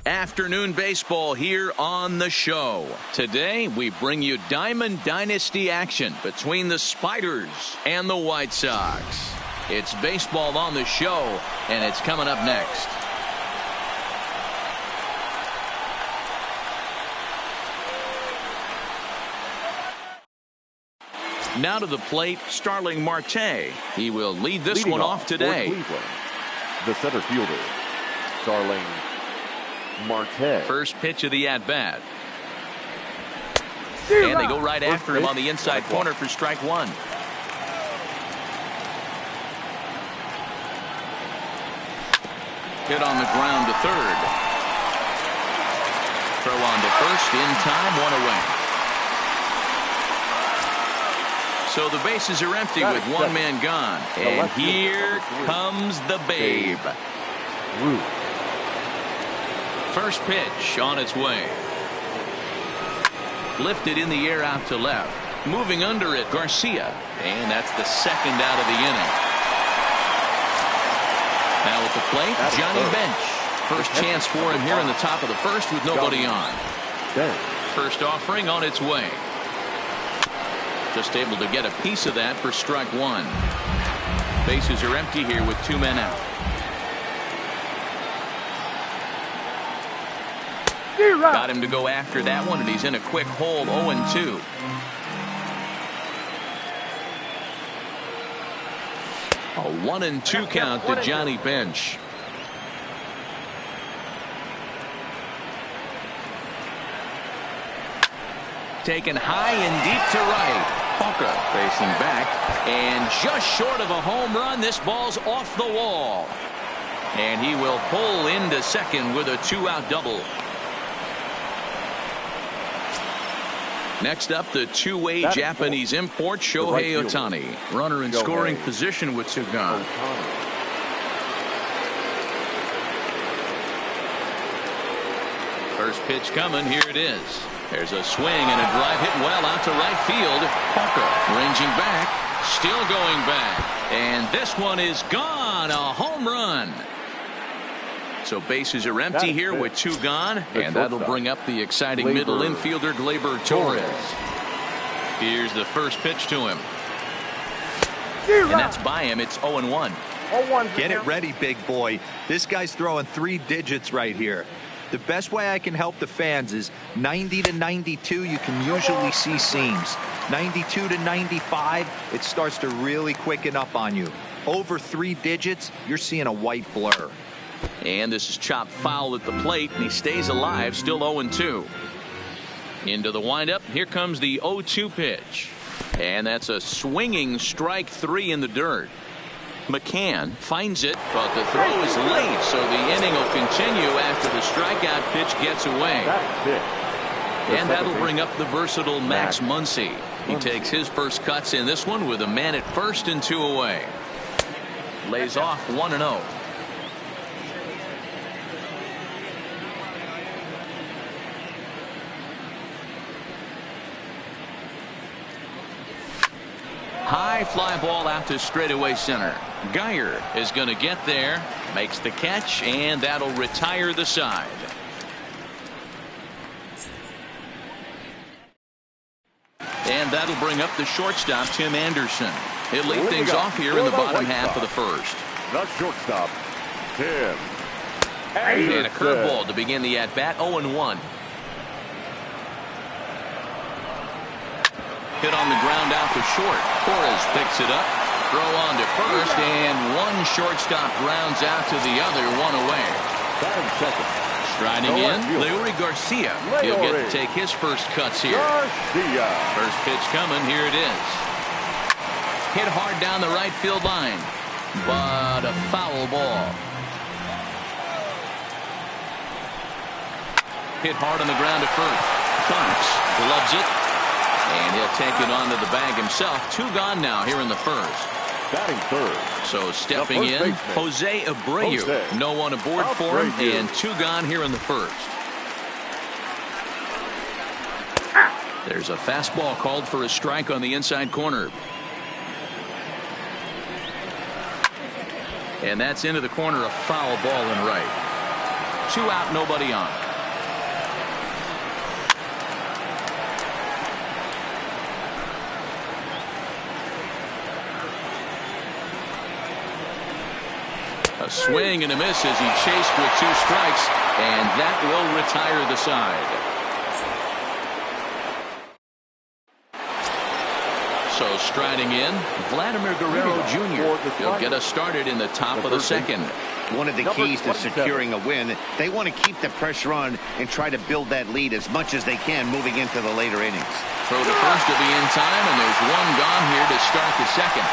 Afternoon baseball here on the show. Today we bring you Diamond Dynasty action between the Spiders and the White Sox. It's baseball on the show, and it's coming up next. Now to the plate, Tyler Marcotte. He will lead this one off today. The center fielder, Tyler Marcotte. First pitch of the at-bat. And they go right after him on the inside corner for strike one. Hit on the ground to third. Throw on to first in time, one away. So the bases are empty with one man gone. And here comes the Babe. First pitch on its way. Lifted in the air out to left. Moving under it, Garcia. And that's the second out of the inning. Now at the plate, Johnny Bench. First chance for him here in the top of the first with nobody on. First offering on its way. Just able to get a piece of that for strike one. Bases are empty here with two men out. Got him to go after that one, and he's in a quick hole, 0-2. A 1-2 count to Johnny Bench. Taken high and deep to right. Hawker facing back, and just short of a home run. This ball's off the wall, and he will pull into second with a two-out double. Next up, the two-way Japanese import Shohei Ohtani. Runner in scoring position with two gone. First pitch coming. Here it is. There's a swing and a drive hit well out to right field. Hawker ranging back. Still going back. And this one is gone. A home run. So bases are empty here with two gone, and that'll bring up the exciting middle infielder Gleyber Torres. Here's the first pitch to him. And that's by him. It's 0-1. Get it ready, big boy. This guy's throwing three digits right here. The best way I can help the fans is 90 to 92, you can usually see seams. 92 to 95, it starts to really quicken up on you. Over three digits, you're seeing a white blur. And this is chopped foul at the plate, and he stays alive, still 0-2. Into the windup, here comes the 0-2 pitch. And that's a swinging strike three in the dirt. McCann finds it, but the throw is late, so the inning will continue after the strikeout pitch gets away. And that'll bring up the versatile Max Muncy. He takes his first cuts in this one with a man at first and two away. Lays off 1-0. High fly ball out to straightaway center. Geyer is going to get there, makes the catch, and that'll retire the side. And that'll bring up the shortstop, Tim Anderson. He'll lead things off here in the bottom half of the first. The shortstop, Tim Anderson. And a curveball to begin the at-bat, 0-1. Hit on the ground out to short. Torres picks it up. Throw on to first, and one shortstop grounds out to the other, one away. Striding in, Leury Garcia. He'll get to take his first cuts here. First pitch coming. Here it is. Hit hard down the right field line, but a foul ball. Hit hard on the ground to first. Bunts gloves it. And he'll take it onto the bag himself. Two gone now here in the first. Batting third. So stepping in, Jose Abreu. No one aboard for him, and two gone here in the first. There's a fastball called for a strike on the inside corner. And that's into the corner, a foul ball and right. Two out, nobody on. A swing and a miss as he chased with 2 strikes, and that will retire the side. So striding in, Vladimir Guerrero Jr. He'll get us started in the top of the second. One of the keys to securing a win, they want to keep the pressure on and try to build that lead as much as they can moving into the later innings. Throw to first to be in time, and there's one gone here to start the second.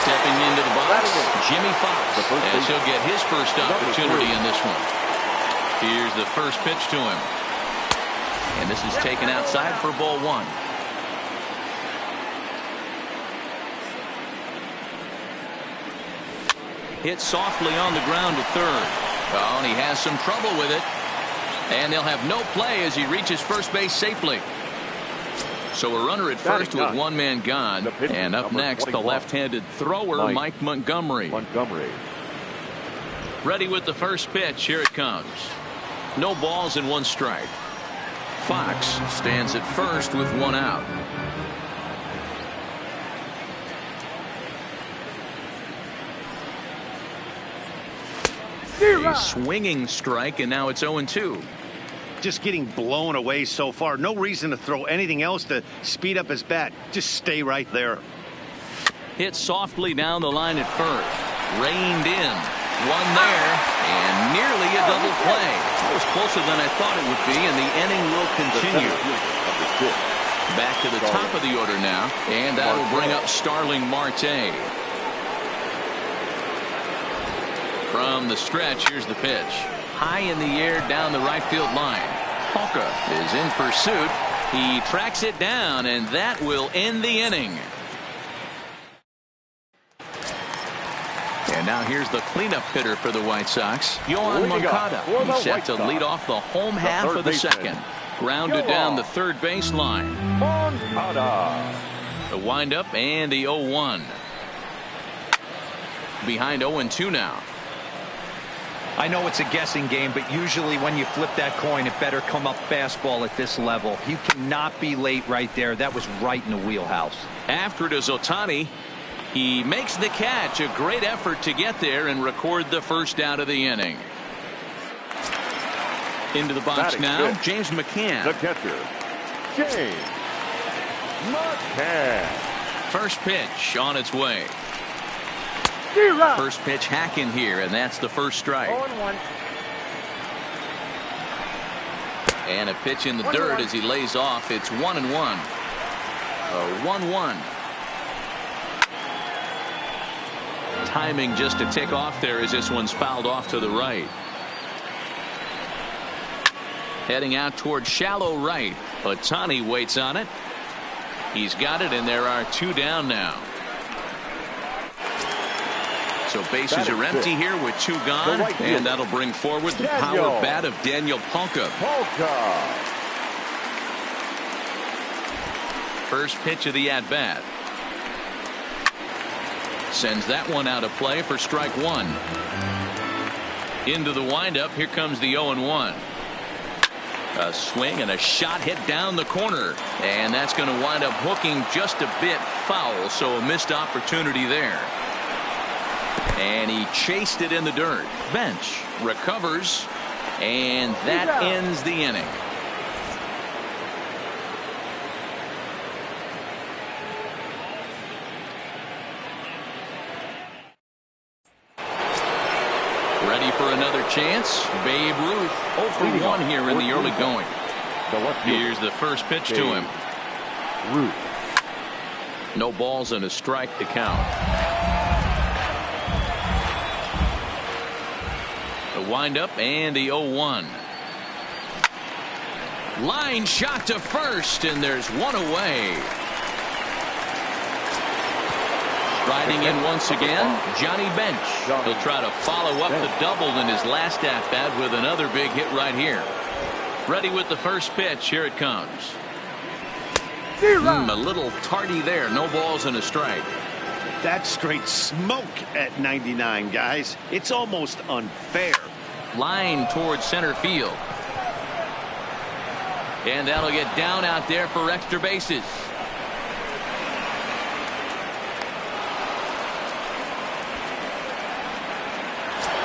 Stepping into the box, Jimmy Fox, as he'll get his first opportunity in this one. Here's the first pitch to him. And this is taken outside for ball 1. Hit softly on the ground to third. Oh, and he has some trouble with it. And they'll have no play as he reaches first base safely. So a runner at first with 1 man gone. And up next, the left-handed thrower, Mike Montgomery. Ready with the first pitch. Here it comes. No balls and 1 strike. Fox stands at first with 1 out. A swinging strike, and now it's 0-2. Just getting blown away so far. No reason to throw anything else to speed up his bat. Just stay right there. Hit softly down the line at first. Reined in. 1 there, and nearly a double play. It was closer than I thought it would be, and the inning will continue. Back to the top of the order now, and that'll bring up Starling Marte. From the stretch, here's the pitch. High in the air down the right field line. Polka is in pursuit. He tracks it down, and that will end the inning. And now here's the cleanup hitter for the White Sox, Yoan Moncada. He's set to lead off the home half of the second. Grounded down the third baseline. The windup and the 0-1. Behind 0-2 now. I know it's a guessing game, but usually when you flip that coin, it better come up fastball at this level. You cannot be late right there. That was right in the wheelhouse. After it is Ohtani. He makes the catch. A great effort to get there and record the first out of the inning. Into the box now, James McCann. The catcher, James McCann. First pitch on its way. First pitch hacking here, and that's the first strike. 0-1. And a pitch in the dirt as he lays off. It's 1-1. A 1-1. Timing just to tick off there as this one's fouled off to the right. Heading out toward shallow right. Ohtani waits on it. He's got it, and there are 2 down now. So bases are empty here with 2 gone, and that'll bring forward the power bat of Daniel Polka. First pitch of the at-bat. Sends that one out of play for strike 1. Into the windup. Here comes the 0-1. A swing and a shot hit down the corner, and that's going to wind up hooking just a bit foul, so a missed opportunity there. And he chased it in the dirt. Bench recovers, and that ends the inning. Ready for another chance. Babe Ruth 0 for 1 here in the early going. Here's the first pitch to him. No balls and a strike to count. The windup and the 0-1. Line shot to first, and there's 1 away. Riding in once again, Johnny Bench. He'll try to follow up the double in his last at-bat with another big hit right here. Ready with the first pitch. Here it comes. A little tardy there. No balls and a strike. That's straight smoke at 99, guys. It's almost unfair. Line towards center field. And that'll get down out there for extra bases.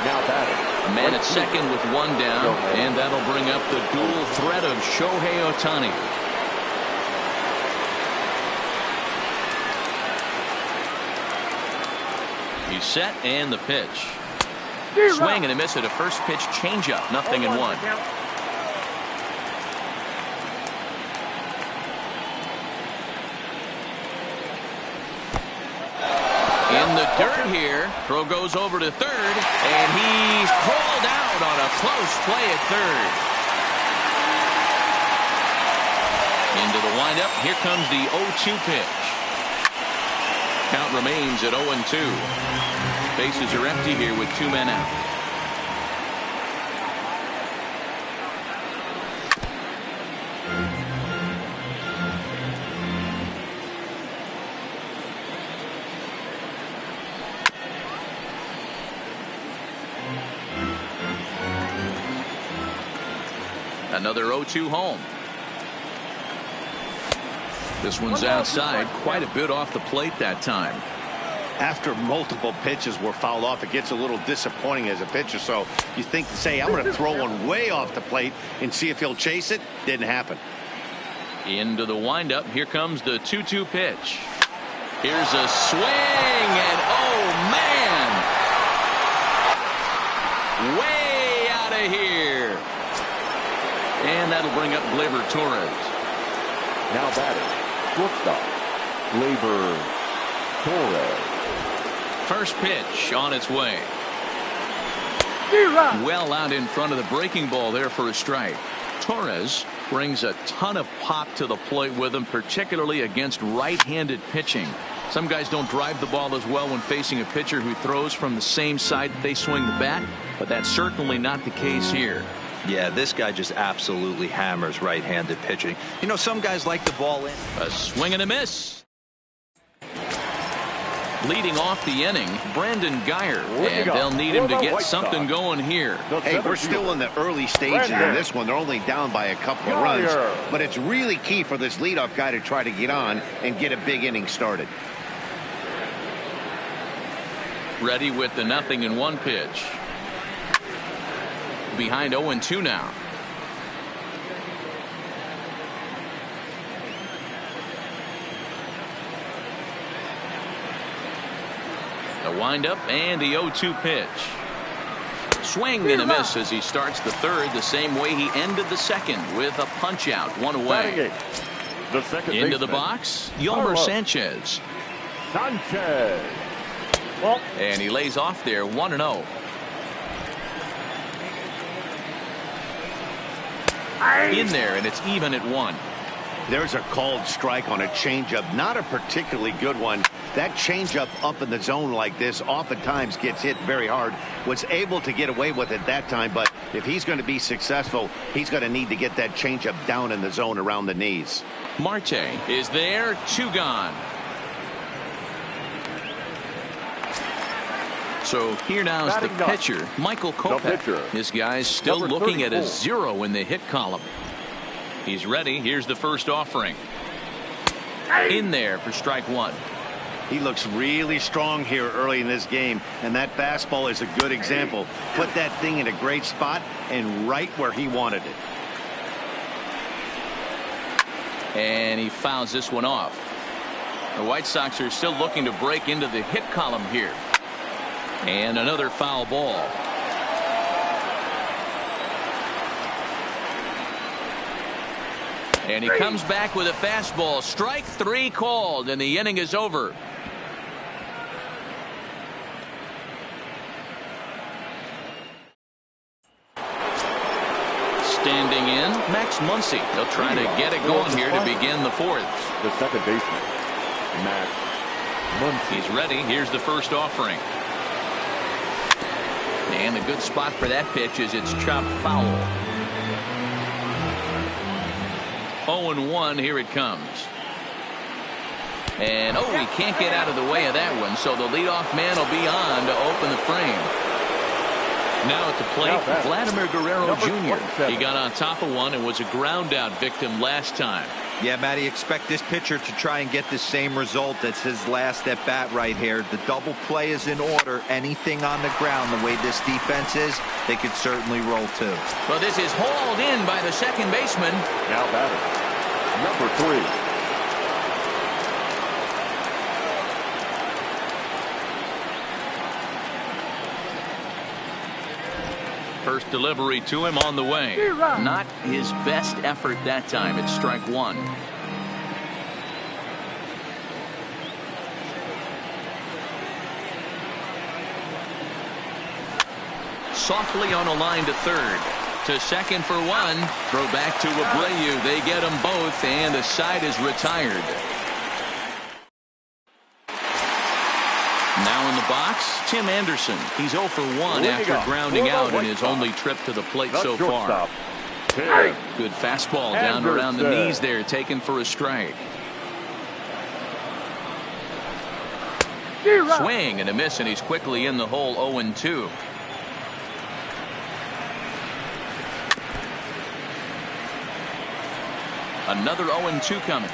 Now batting. A man at second with one down, and that'll bring up the dual threat of Shohei Ohtani. He's set, and the pitch. Swing and a miss at a first pitch changeup. 0-1. In the dirt here. Throw goes over to third, and he's called out on a close play at third. Into the windup. Here comes the 0-2 pitch. Count remains at 0-2. Bases are empty here with 2 men out. Another 0-2 home. This one's outside, quite a bit off the plate that time. After multiple pitches were fouled off, it gets a little disappointing as a pitcher. So you think to say, I'm going to throw one way off the plate and see if he'll chase it. Didn't happen. Into the windup. Here comes the 2-2 pitch. Here's a swing, and oh man, way out of here. And that'll bring up Gleyber Torres. Now batting. Shortstop. Gleyber Torres. First pitch on its way. Well out in front of the breaking ball there for a strike. Torres brings a ton of pop to the plate with him, particularly against right-handed pitching. Some guys don't drive the ball as well when facing a pitcher who throws from the same side that they swing the bat, but that's certainly not the case here. Yeah, this guy just absolutely hammers right-handed pitching. You know, some guys like the ball in. A swing and a miss. Leading off the inning, Brandon Guyer, and they'll need him to get something going here. Hey, we're still in the early stages of this one. They're only down by a couple of runs, but it's really key for this leadoff guy to try to get on and get a big inning started. Ready with the 0-1 pitch. Behind 0-2 now. The windup and the 0-2 pitch. Swing and a miss as he starts the third the same way he ended the second with a punch out, one away. The second into baseman, the box, Yolmer Sanchez. And he lays off there, 1-0. In there, and it's even at 1. There's a called strike on a changeup, not a particularly good one. That changeup up in the zone like this oftentimes gets hit very hard. Was able to get away with it that time, but if he's going to be successful, he's going to need to get that changeup down in the zone around the knees. Marte is there, 2 gone. So here now is the pitcher, Michael Kopech. This guy's still looking at a 0 in the hit column. He's ready. Here's the first offering. In there for strike 1. He looks really strong here early in this game, and that fastball is a good example. Put that thing in a great spot and right where he wanted it. And he fouls this one off. The White Sox are still looking to break into the hit column here. And another foul ball. And he comes back with a fastball. Strike 3 called, and the inning is over. Standing in, Max Muncy. They'll try to get it going here to begin the 4th. The second baseman, Max Muncy. He's ready. Here's the first offering. And the good spot for that pitch is it's chopped foul. 0-1, here it comes. And he can't get out of the way of that one, so the leadoff man will be on to open the frame. Now at the plate, Vladimir Guerrero Jr. He got on top of one and was a ground out victim last time. Yeah, Matty, expect this pitcher to try and get the same result as his last at bat right here. The double play is in order. Anything on the ground, the way this defense is, they could certainly roll too. Well, this is hauled in by the second baseman. Now batter, number 3. First delivery to him on the way. Not his best effort that time. It's strike 1. Softly on a line to third. To second for 1. Throw back to Abreu. They get them both, and the side is retired. Now in the box, Tim Anderson. He's 0 for 1 after grounding out in his only trip to the plate so far. Good fastball down around the knees there, taken for a strike. Swing and a miss, and he's quickly in the hole. 0-2. Another 0-2 coming.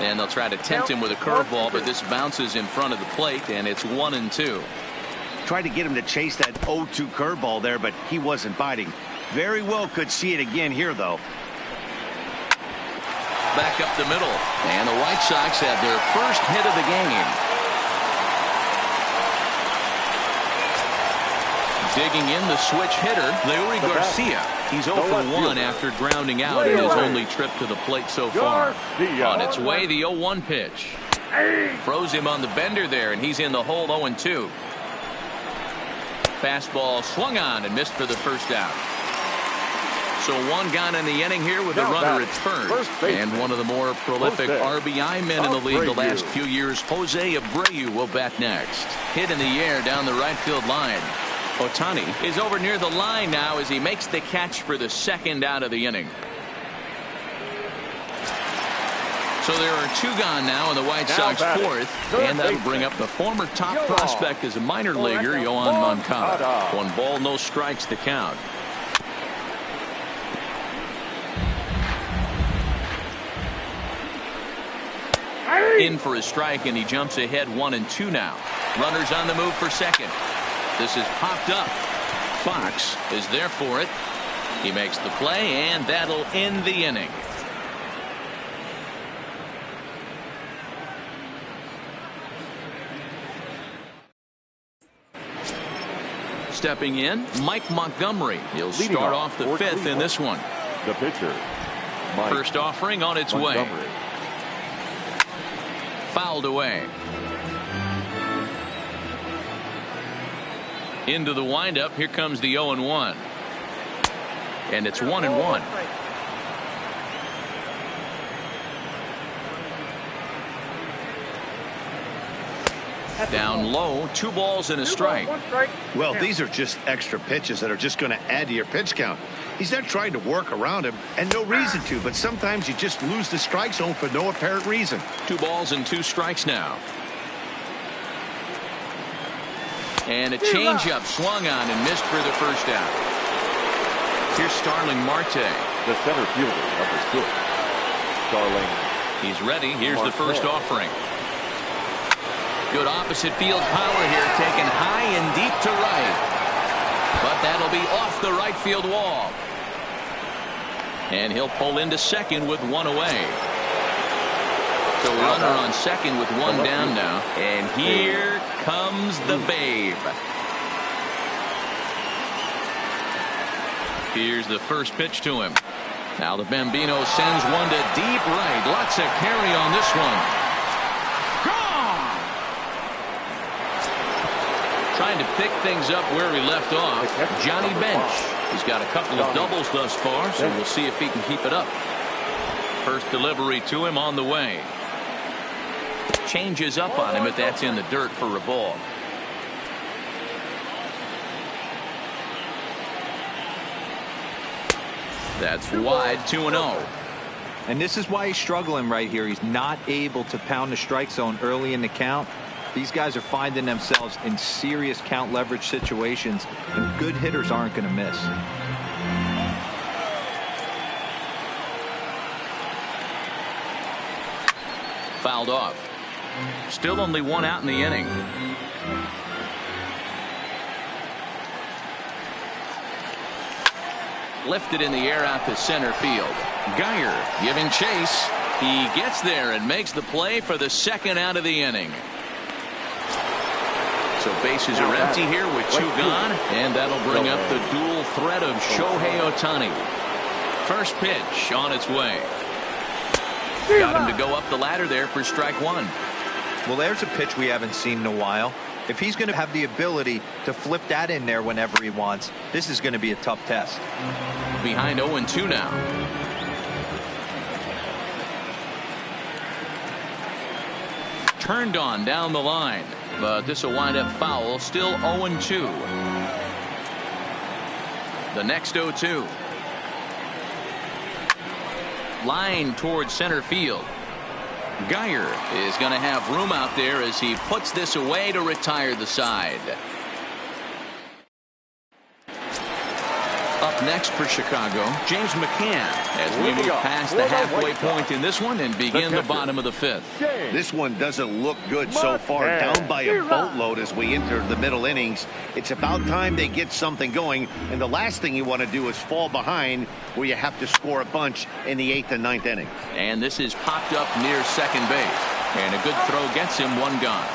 And they'll try to tempt him with a curveball, but this bounces in front of the plate, and it's 1-2. Tried to get him to chase that 0-2 curveball there, but he wasn't biting. Very well could see it again here, though. Back up the middle, and the White Sox have their first hit of the game. Digging in the switch hitter, Leury Garcia. He's 0 for 1 after grounding out in his only trip to the plate so far. On its way, the 0-1 pitch. Froze him on the bender there, and he's in the hole. 0-2. Fastball swung on and missed for the first out. So 1 gone in the inning here with a runner at first. And one of the more prolific RBI men in the league the last few years, Jose Abreu, will bat next. Hit in the air down the right field line. Ohtani is over near the line now as he makes the catch for the second out of the inning. So there are 2 gone now in the White Sox fourth, and that'll bring up the former top prospect as a minor leaguer, Yohan Moncada. 1 ball, no strikes to count. In for a strike, and he jumps ahead 1-2 now. Runners on the move for second. This is popped up. Fox is there for it. He makes the play, and that'll end the inning. Stepping in, Mike Montgomery. He'll start off the 5th in this one. The pitcher, Mike First offering on its way. Fouled away. Into the windup. Here comes the 0-1. And it's 1-1. Down low, 2 balls and a strike. Well, these are just extra pitches that are just going to add to your pitch count. He's not trying to work around him, and no reason to, but sometimes you just lose the strike zone for no apparent reason. 2 balls and 2 strikes now. And a changeup swung on and missed for the first out. Here's Starling Marte. The center fielder, number 6. Starling. He's ready. Here's the first offering. Good opposite field power here, taken high and deep to right. But that'll be off the right field wall. And he'll pull into second with 1 away. So runner on second with 1 down now. And here comes the Babe. Here's the first pitch to him. Now the Bambino sends one to deep right. Lots of carry on this one. Gone! Trying to pick things up where he left off. Johnny Bench. He's got a couple of doubles thus far, so we'll see if he can keep it up. First delivery to him on the way. Changes up on him, but that's in the dirt for a ball. That's wide, 2-0. And this is why he's struggling right here. He's not able to pound the strike zone early in the count. These guys are finding themselves in serious count leverage situations, and good hitters aren't going to miss. fouled off. Still only one out in the inning. Lifted in the air out to center field. Geyer giving chase. He gets there and makes the play for the second out of the inning. So bases are empty here with two gone, and that'll bring up the dual threat of Shohei Ohtani. First pitch on its way. Got him to go up the ladder there for strike one. Well, there's a pitch we haven't seen in a while. If he's going to have the ability to flip that in there whenever he wants, this is going to be a tough test. Behind 0-2 now. Turned on down the line, but this will wind up foul. Still 0-2. The next 0-2. Line towards center field. Geyer is going to have room out there as he puts this away to retire the side. Up next for Chicago, James McCann, as we move past the halfway point in this one and begin the bottom of the fifth. This one doesn't look good so far. Down by a boatload as we enter the middle innings. It's about time they get something going, and the last thing you want to do is fall behind where you have to score a bunch in the 8th and 9th inning. And this is popped up near second base, and a good throw gets him one gone.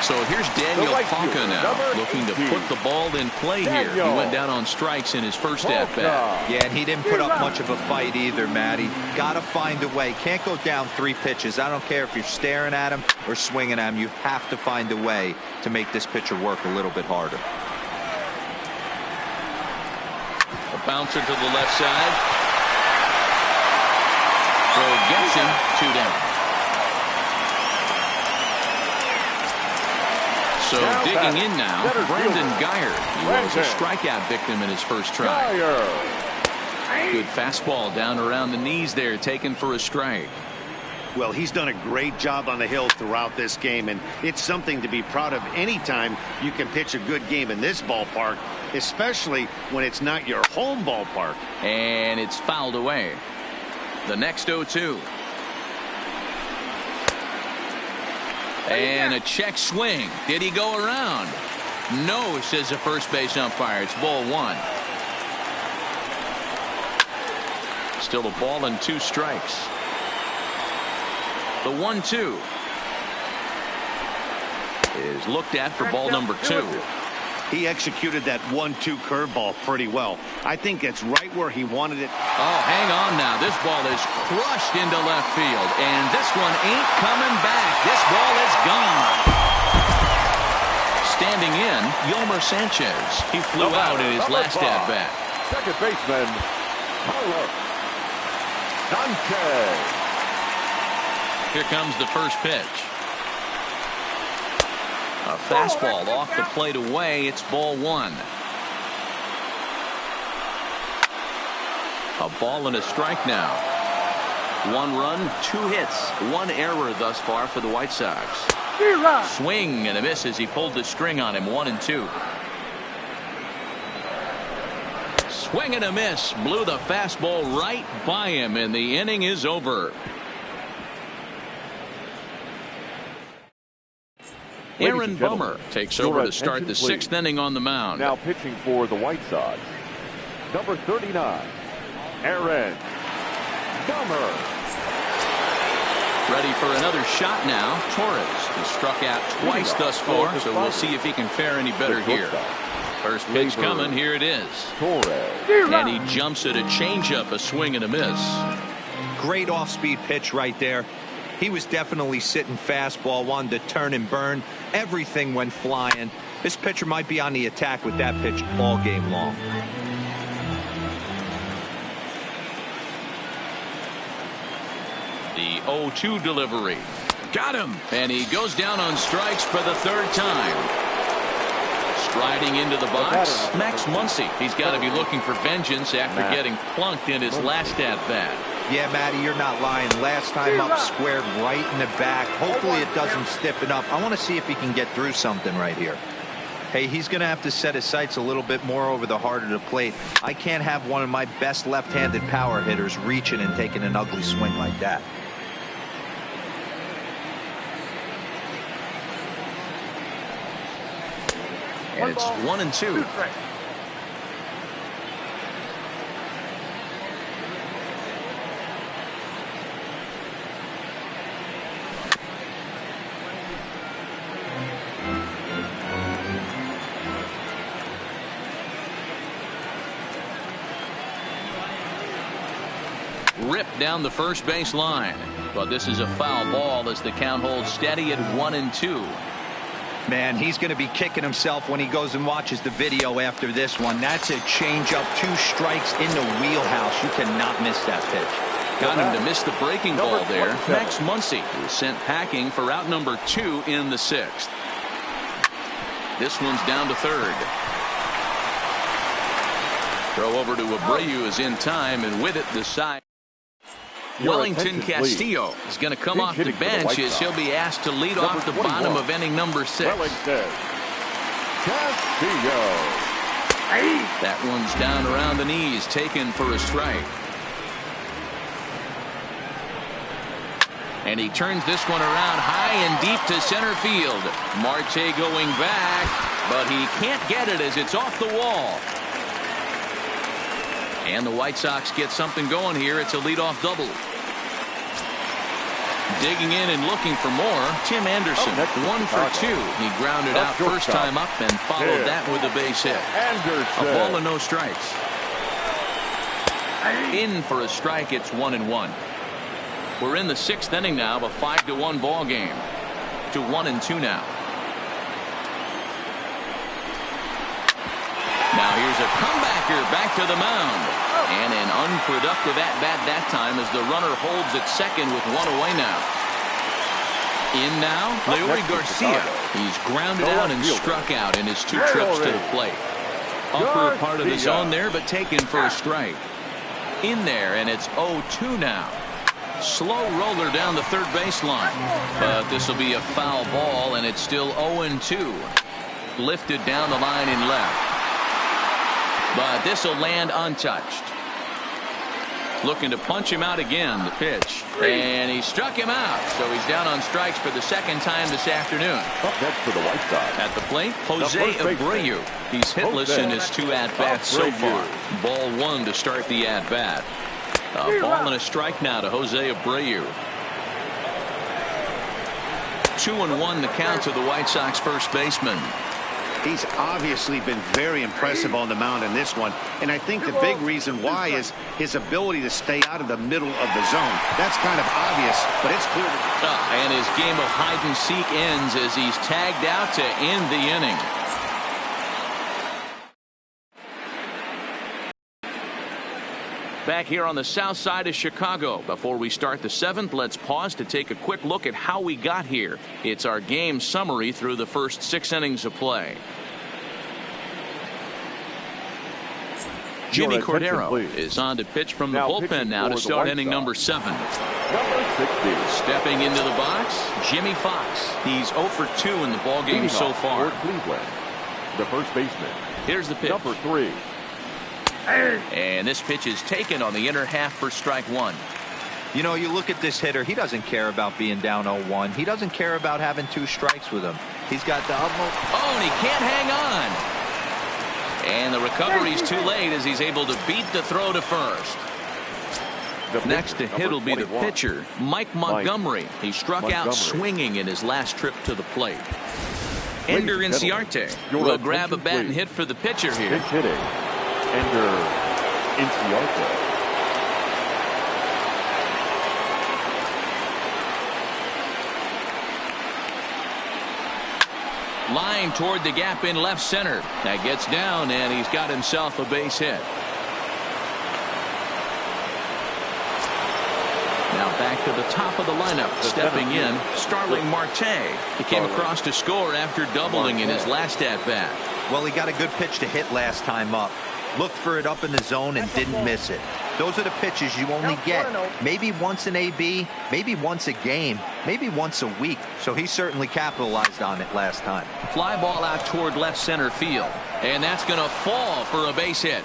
So here's Daniel Ponca now, looking to put the ball in play here. He went down on strikes in his first at-bat. Yeah, and he didn't put up much of a fight either, Matty. Got to find a way. Can't go down 3 pitches. I don't care if you're staring at him or swinging at him. You have to find a way to make this pitcher work a little bit harder. A bouncer to the left side. Throw gets him 2 down. So digging in now, Brandon Geyer. He was a strikeout victim in his first try. Good fastball down around the knees there, taken for a strike. Well, he's done a great job on the hill throughout this game, and it's something to be proud of anytime you can pitch a good game in this ballpark, especially when it's not your home ballpark. And it's fouled away. The next 0-2. And a check swing. Did he go around? No, says the first base umpire. It's ball 1. Still a ball and 2 strikes. The 1-2 is looked at for ball number 2. He executed that 1-2 curveball pretty well. I think it's right where he wanted it. Oh, hang on now. This ball is crushed into left field, and this one ain't coming back. This ball is gone. Standing in, Yolmer Sanchez. He flew out in his last at-bat. Second baseman, Tyler Marcotte. Here comes the first pitch. A fastball off the plate away. It's ball 1. A ball and a strike now. 1 run, 2 hits, 1 error thus far for the White Sox. Swing and a miss as he pulled the string on him. 1-2. Swing and a miss. Blew the fastball right by him, and the inning is over. Aaron Bummer takes over to start the 6th inning on the mound. Now pitching for the White Sox, number 39, Aaron Bummer. Ready for another shot now. Torres has struck out twice thus far, so we'll see if he can fare any better here. First pitch coming. Here it is. Torres. And he jumps at a changeup, a swing and a miss. Great off-speed pitch right there. He was definitely sitting fastball, wanted to turn and burn. Everything went flying. This pitcher might be on the attack with that pitch all game long. The 0-2 delivery. Got him. And he goes down on strikes for the 3rd time. Striding into the box, Max Muncy. He's got to be looking for vengeance after getting plunked in his last at-bat. Yeah, Matty, you're not lying. Last time up, squared right in the back. Hopefully it doesn't stiffen up. I want to see if he can get through something right here. Hey, he's going to have to set his sights a little bit more over the heart of the plate. I can't have one of my best left-handed power hitters reaching and taking an ugly swing like that. And it's 1-2. Ripped down the first base line, but this is a foul ball as the count holds steady at 1-2. Man, he's going to be kicking himself when he goes and watches the video after this one. That's a changeup, 2 strikes in the wheelhouse. You cannot miss that pitch. Got him to miss the breaking ball there. Max Muncy was sent packing for out number 2 in the 6th. This one's down to third. Throw over to Abreu is in time, and with it the side. Wellington Castillo is going to come off the bench as he'll be asked to lead off the bottom of inning number 6. Wellington Castillo. That one's down around the knees, taken for a strike. And he turns this one around high and deep to center field. Marte going back, but he can't get it as it's off the wall. And the White Sox get something going here. It's a leadoff double. Digging in and looking for more, Tim Anderson, 1 for 2. He grounded out first time up and followed that with a base hit. A ball and no strikes. In for a strike. It's 1-1. We're in the 6th inning now of a 5-1 ball game. To 1-2 now. Now here's a comebacker back to the mound. And an unproductive at-bat that time as the runner holds at second with 1 away now. In now, Leury Garcia. He's grounded out and struck out in his 2 trips to the plate. Upper part of the zone there, but taken for a strike. In there, and it's 0-2 now. Slow roller down the third baseline. But this will be a foul ball, and it's still 0-2. Lifted down the line in left. But this will land untouched. Looking to punch him out again, the pitch. And he struck him out. So he's down on strikes for the 2nd time this afternoon. Up next for the White Sox. At the plate, Jose Abreu. He's hitless in his 2 at-bats so far. Ball 1 to start the at-bat. A ball and a strike now to Jose Abreu. 2-1 the count to the White Sox first baseman. He's obviously been very impressive on the mound in this one, and I think the big reason why is his ability to stay out of the middle of the zone. That's kind of obvious, but it's clear. And his game of hide and seek ends as he's tagged out to end the inning. Back here on the south side of Chicago. Before we start the 7th, let's pause to take a quick look at how we got here. It's our game summary through the first 6 innings of play. Jimmy Cordero is on to pitch from the bullpen now to start inning number 7. Number 60. Stepping into the box, Jimmy Fox. He's 0 for 2 in the ballgame so far. Cleveland, the first baseman. Here's the pitch. Number 3. And this pitch is taken on the inner half for strike 1. You know, you look at this hitter, he doesn't care about being down 0-1. He doesn't care about having 2 strikes with him. He's got the utmost. Oh, and he can't hang on. And the recovery's too late as he's able to beat the throw to first. Next to hit will be the pitcher, Mike Montgomery. He struck out swinging in his last trip to the plate. Ender Inciarte will grab a bat and hit for the pitcher here. Pitch hitting. Ender Inciarte. Line toward the gap in left center. That gets down, and he's got himself a base hit. Now back to the top of the lineup. Stepping in, Starling Marte. He came across to score after doubling in his last at-bat. Well, he got a good pitch to hit last time up. Looked for it up in the zone and didn't miss it. Those are the pitches you only get maybe once an AB, maybe once a game, maybe once a week. So he certainly capitalized on it last time. Fly ball out toward left center field. And that's going to fall for a base hit.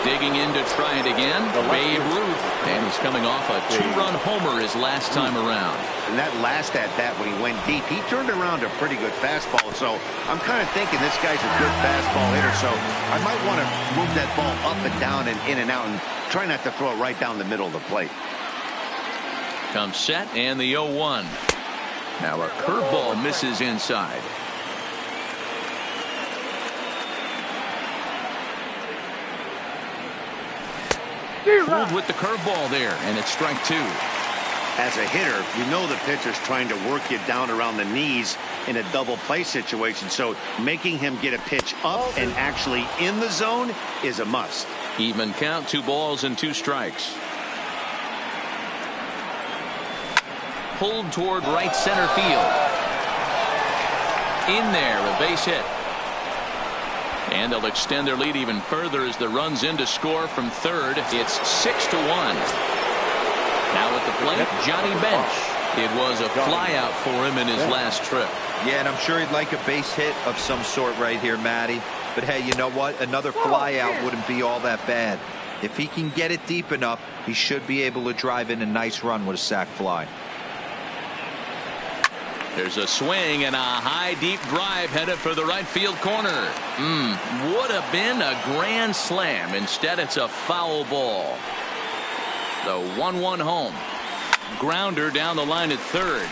Digging in to try it again, Babe Ruth, and he's coming off a 2-run homer his last time around. And that last at bat when he went deep, he turned around a pretty good fastball. So I'm kind of thinking this guy's a good fastball hitter. So I might want to move that ball up and down and in and out and try not to throw it right down the middle of the plate. Comes set and the 0-1. Now a curveball misses inside. Pulled with the curveball there, and it's strike 2. As a hitter, you know the pitcher's trying to work you down around the knees in a double play situation. So making him get a pitch up and actually in the zone is a must. Even count, 2 balls and 2 strikes. Pulled toward right center field. In there, a base hit. And they'll extend their lead even further as the runs in to score from third. It's 6-1. Now at the plate, Johnny Bench. It was a fly out for him in his last trip. Yeah, and I'm sure he'd like a base hit of some sort right here, Matty. But hey, you know what? Another fly out wouldn't be all that bad. If he can get it deep enough, he should be able to drive in a nice run with a sac fly. There's a swing and a high deep drive headed for the right field corner. Would have been a grand slam. Instead it's a foul ball. The 1-1 home. Grounder down the line at third,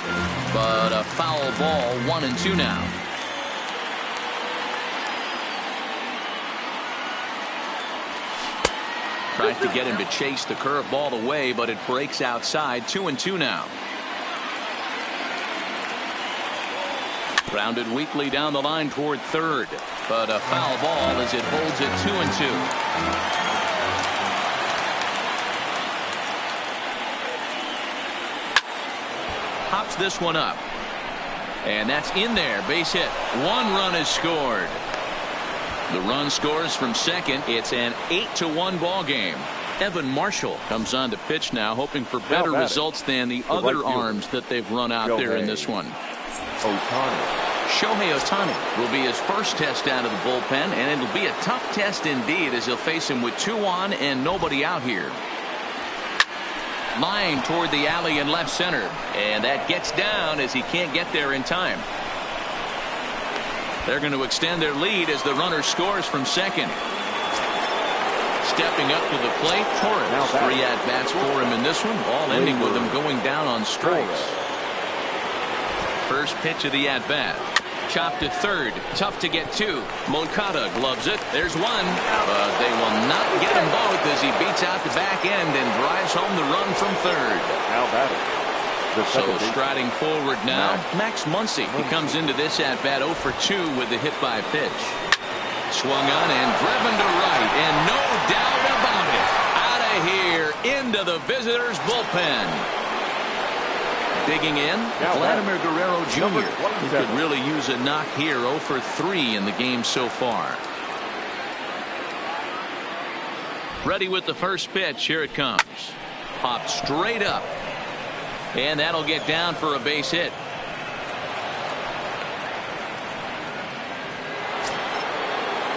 but a foul ball. 1-2 now. Tries to get him to chase the curveball away, but it breaks outside. 2-2 now. Grounded weakly down the line toward third, but a foul ball as it holds it 2-2. Hops this one up, and that's in there. Base hit. 1 run is scored. The run scores from second. It's an 8-1 ball game. Evan Marshall comes on to pitch now, hoping for better results than the other arms that they've run out there in this one. Shohei Ohtani will be his first test out of the bullpen, and it'll be a tough test indeed as he'll face him with 2 on and nobody out here. Line toward the alley in left center, and that gets down as he can't get there in time. They're going to extend their lead as the runner scores from second. Stepping up to the plate, Torres. 3 at-bats for him in this one, all ending with him going down on strikes. First pitch of the at-bat. Chopped to third. Tough to get to. Moncada gloves it. There's one. But they will not get them both as he beats out the back end and drives home the run from third. So striding forward now, Max Muncy. He comes into this at-bat 0 for 2 with the hit by pitch. Swung on and driven to right, and no doubt about it. Out of here into the visitors' bullpen. Digging in, Vladimir Guerrero Jr. He could really use a knock here. 0 for 3 in the game so far. Ready with the first pitch. Here it comes. Popped straight up. And that'll get down for a base hit.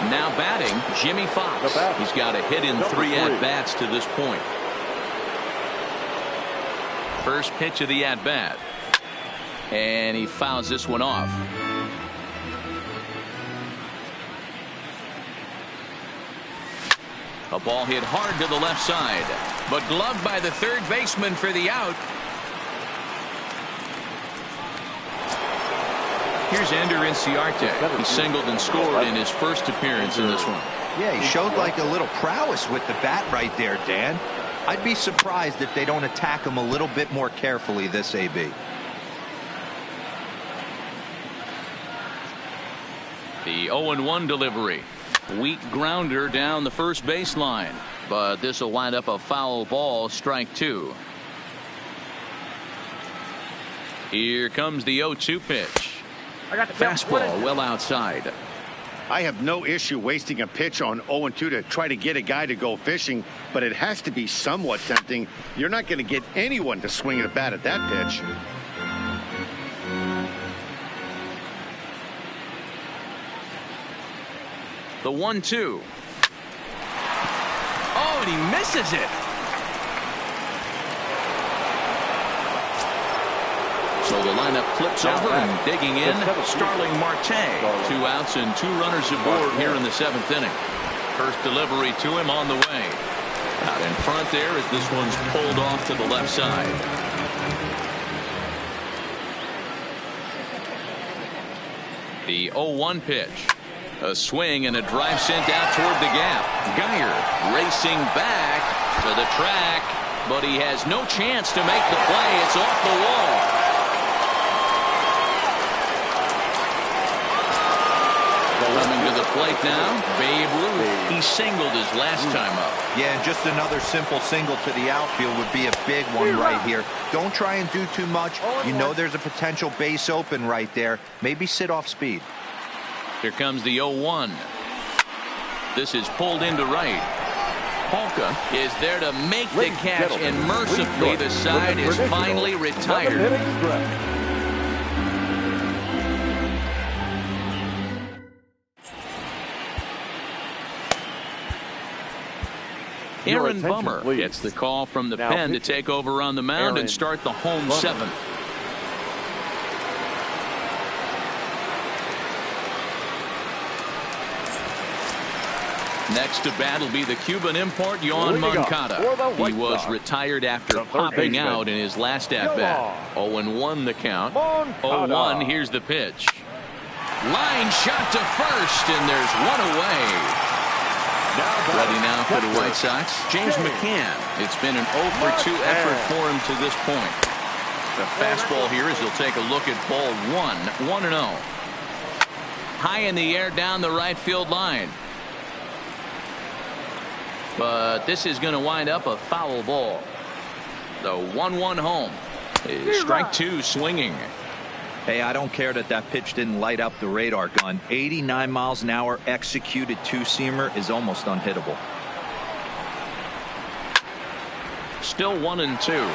Now batting, Jimmy Fox. He's got a hit in 3 at-bats to this point. First pitch of the at-bat. And he fouls this one off. A ball hit hard to the left side, but gloved by the third baseman for the out. Here's Ender Inciarte. He singled and scored in his first appearance in this one. Yeah, he showed like a little prowess with the bat right there, Dan. I'd be surprised if they don't attack him a little bit more carefully this AB. The 0-1 delivery. Weak grounder down the first baseline, but this will wind up a foul ball. Strike 2. Here comes the 0-2 pitch. Fastball well outside. I have no issue wasting a pitch on 0-2 to try to get a guy to go fishing, but it has to be somewhat tempting. You're not going to get anyone to swing at a bat at that pitch. The 1-2. misses it. So the lineup flips over and digging in, Tyler Marcotte. 2 outs and 2 runners aboard here in the 7th inning. First delivery to him on the way. Out in front there as this one's pulled off to the left side. The 0-1 pitch. A swing and a drive sent out toward the gap. Geyer racing back to the track, but he has no chance to make the play. It's off the wall. Coming to the plate now, Babe Ruth. He singled his last time up. Yeah, and just another simple single to the outfield would be a big one right here. Don't try and do too much. You know there's a potential base open right there. Maybe sit off speed. Here comes the 0-1. This is pulled into right. Polka is there to make the catch, and mercifully the side is finally retired. Aaron Bummer gets the call from the pen to take over on the mound and start the home 7th. Next to bat will be the Cuban import, Yoán Moncada. He was retired after popping out in his last at-bat. 0-1 the count. 0-1, here's the pitch. Line shot to first, and there's one away. Ready now for the White Sox, James McCann. It's been an 0-for-2 effort for him to this point. The fastball here as he'll take a look at ball 1, 1-0. High in the air down the right field line. But this is going to wind up a foul ball. The 1-1 home is strike 2 swinging. Hey, I don't care that pitch didn't light up the radar gun. 89 miles an hour executed 2-seamer is almost unhittable. Still 1-2.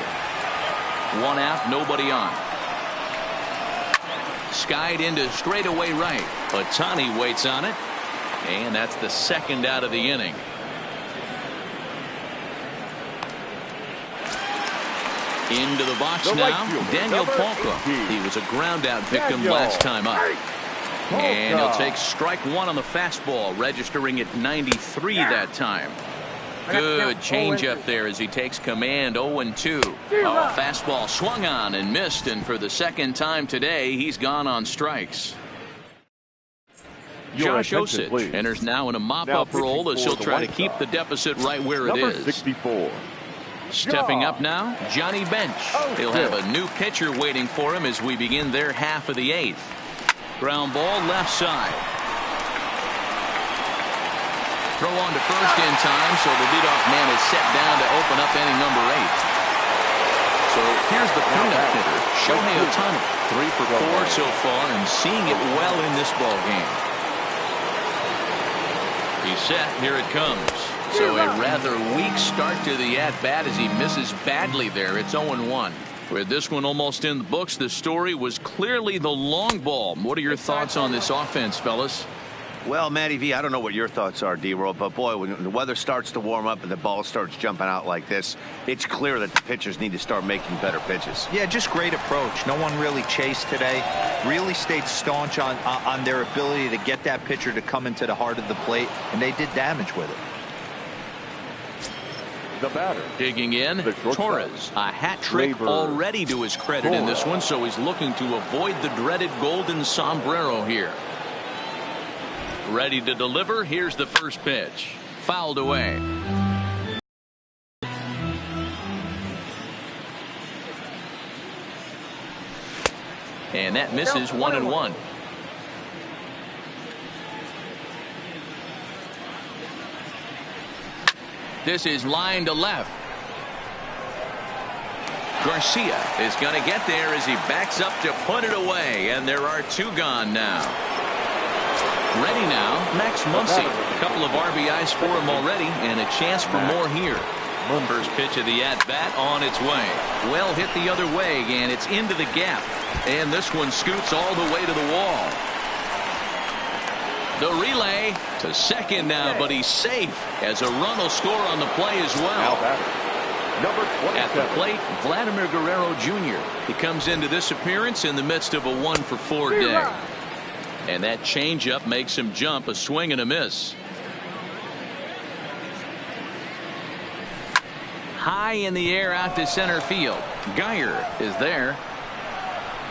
1 out, nobody on. Skied into straightaway right. Ohtani waits on it. And that's the 2nd out of the inning. Into the box now, Daniel Polka. He was a ground-out victim last time up. And he'll take strike 1 on the fastball, registering at 93 that time. Good changeup there as he takes command. 0-2. Fastball swung on and missed, and for the 2nd time today, he's gone on strikes. Josh Osich enters now in a mop-up role as he'll try to keep the deficit right where it is. 64. Stepping up now, Johnny Bench. He'll have a new pitcher waiting for him as we begin their half of the 8th. Ground ball left side. Throw on to first in time, so the leadoff man is set down to open up inning number 8. So here's the cleanup hitter, Shohei Ohtani. 3 for 4 so far and seeing it well in this ball game. He's set. Here it comes. So a rather weak start to the at-bat as he misses badly there. It's 0-1. With this one almost in the books, the story was clearly the long ball. What are your thoughts on this offense, fellas? Well, Matty V, I don't know what your thoughts are, D-Roll, but boy, when the weather starts to warm up and the ball starts jumping out like this, it's clear that the pitchers need to start making better pitches. Yeah, just great approach. No one really chased today. Really stayed staunch on their ability to get that pitcher to come into the heart of the plate, and they did damage with it. The batter. Digging in, Torres. A hat trick already to his credit in this one, so he's looking to avoid the dreaded golden sombrero here. Ready to deliver. Here's the first pitch. Fouled away. And that misses. 1-1. This is line to left. Garcia is going to get there as he backs up to put it away, and there are 2 gone now. Ready now, Max Muncy. A couple of RBIs for him already, and a chance for more here. First pitch of the at-bat on its way. Well hit the other way, and it's into the gap. And this one scoots all the way to the wall. The relay to second now, but he's safe as a run will score on the play as well. At the plate, Vladimir Guerrero Jr. He comes into this appearance in the midst of a 1-for-4 day. And that changeup makes him jump, a swing and a miss. High in the air out to center field. Geyer is there.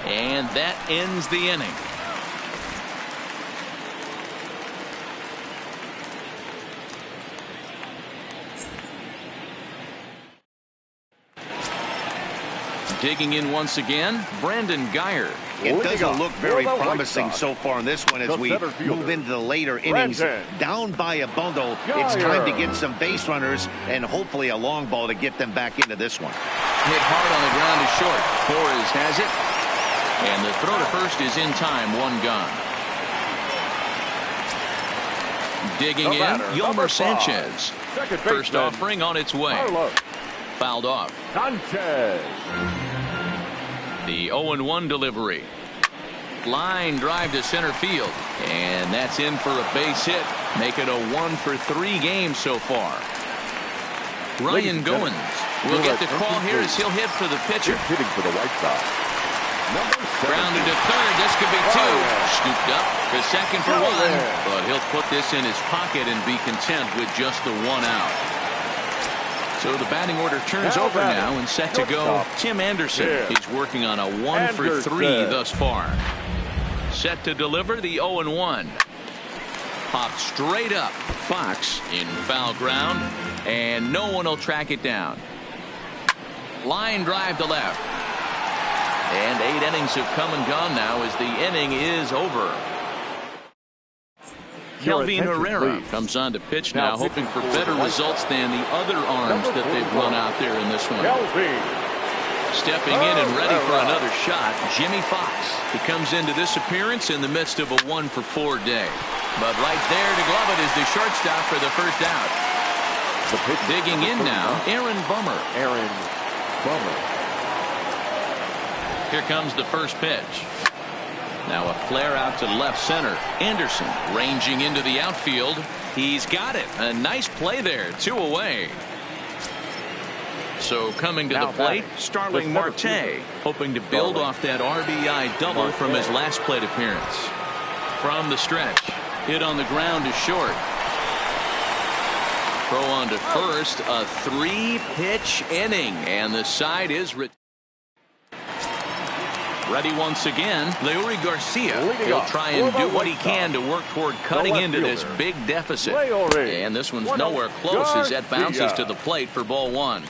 And that ends the inning. Digging in once again, Brandon Geyer. It doesn't look very promising so far in this one as we move into the later innings. Down by a bundle, it's time to get some base runners and hopefully a long ball to get them back into this one. Hit hard on the ground to short. Torres has it. And the throw to first is in time, one gone. Digging in, Yolmer Sanchez. First offering on its way. Fouled off. The 0-1 delivery. Line drive to center field. And that's in for a base hit. Make it a 1-for-3 game so far. Ryan Goins will get the call here as he'll hit for the pitcher. Hitting for the White Sox. Grounded to third. This could be two. Scooped up to second for one. But he'll put this in his pocket and be content with just the one out. So the batting order turns over now and set to go. Tim Anderson. He's working on a 1-for-3 thus far. Set to deliver the 0-1. Popped straight up. Fox in foul ground. And no one will track it down. Line drive to left. And 8 innings have come and gone now as the inning is over. Kelvin Herrera comes on to pitch now, hoping for better results than the other arms that they've run out there in this one. Stepping in and ready for another shot, Jimmy Fox. He comes into this appearance in the midst of a 1-for-4 day. But right there to glove it is the shortstop for the first out. Digging in now, Aaron Bummer. Here comes the first pitch. Now a flare out to left center. Anderson ranging into the outfield. He's got it. A nice play there. 2 away. So coming to the plate, Starling Marte, hoping to build off that RBI double from his last plate appearance. From the stretch, hit on the ground to short. Throw on to first, a 3-pitch inning, and the side is ready once again. Leury Garcia. He'll try and do what he can to work toward cutting into this big deficit. And this one's nowhere close as that bounces to the plate for ball 1.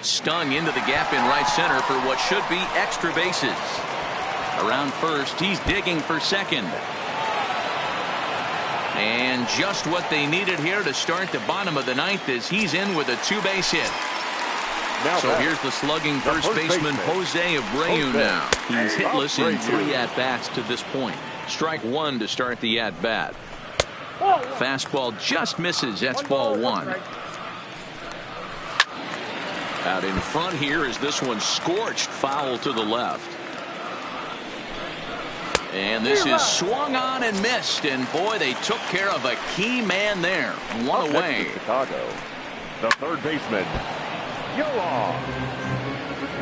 Stung into the gap in right center for what should be extra bases. Around first, he's digging for second. And just what they needed here to start the bottom of the 9th as he's in with a 2-base hit. So here's the slugging first baseman Jose Abreu now. He's hitless in 3 at-bats to this point. Strike 1 to start the at-bat. Fastball just misses. That's ball 1. Out in front here is this one scorched foul to the left. And this is swung on and missed. And boy, they took care of a key man there. 1 away. Chicago, the third baseman, Yoan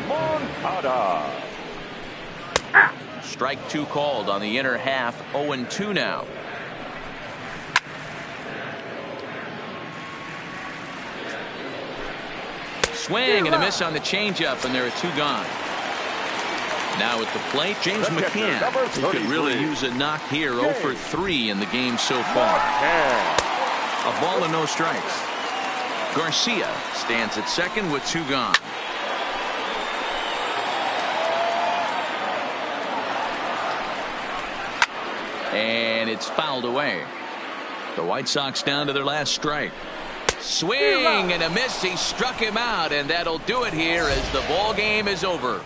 Moncada. Strike 2 called on the inner half. 0-2 now. Swing and a miss on the changeup, and there are 2 gone. Now at the plate, James McCann, who could really use a knock here. 0-for-3 in the game so far. A ball and no strikes. Garcia stands at second with 2 gone. And it's fouled away. The White Sox down to their last strike. Swing and a miss. He struck him out, and that'll do it here as the ball game is over.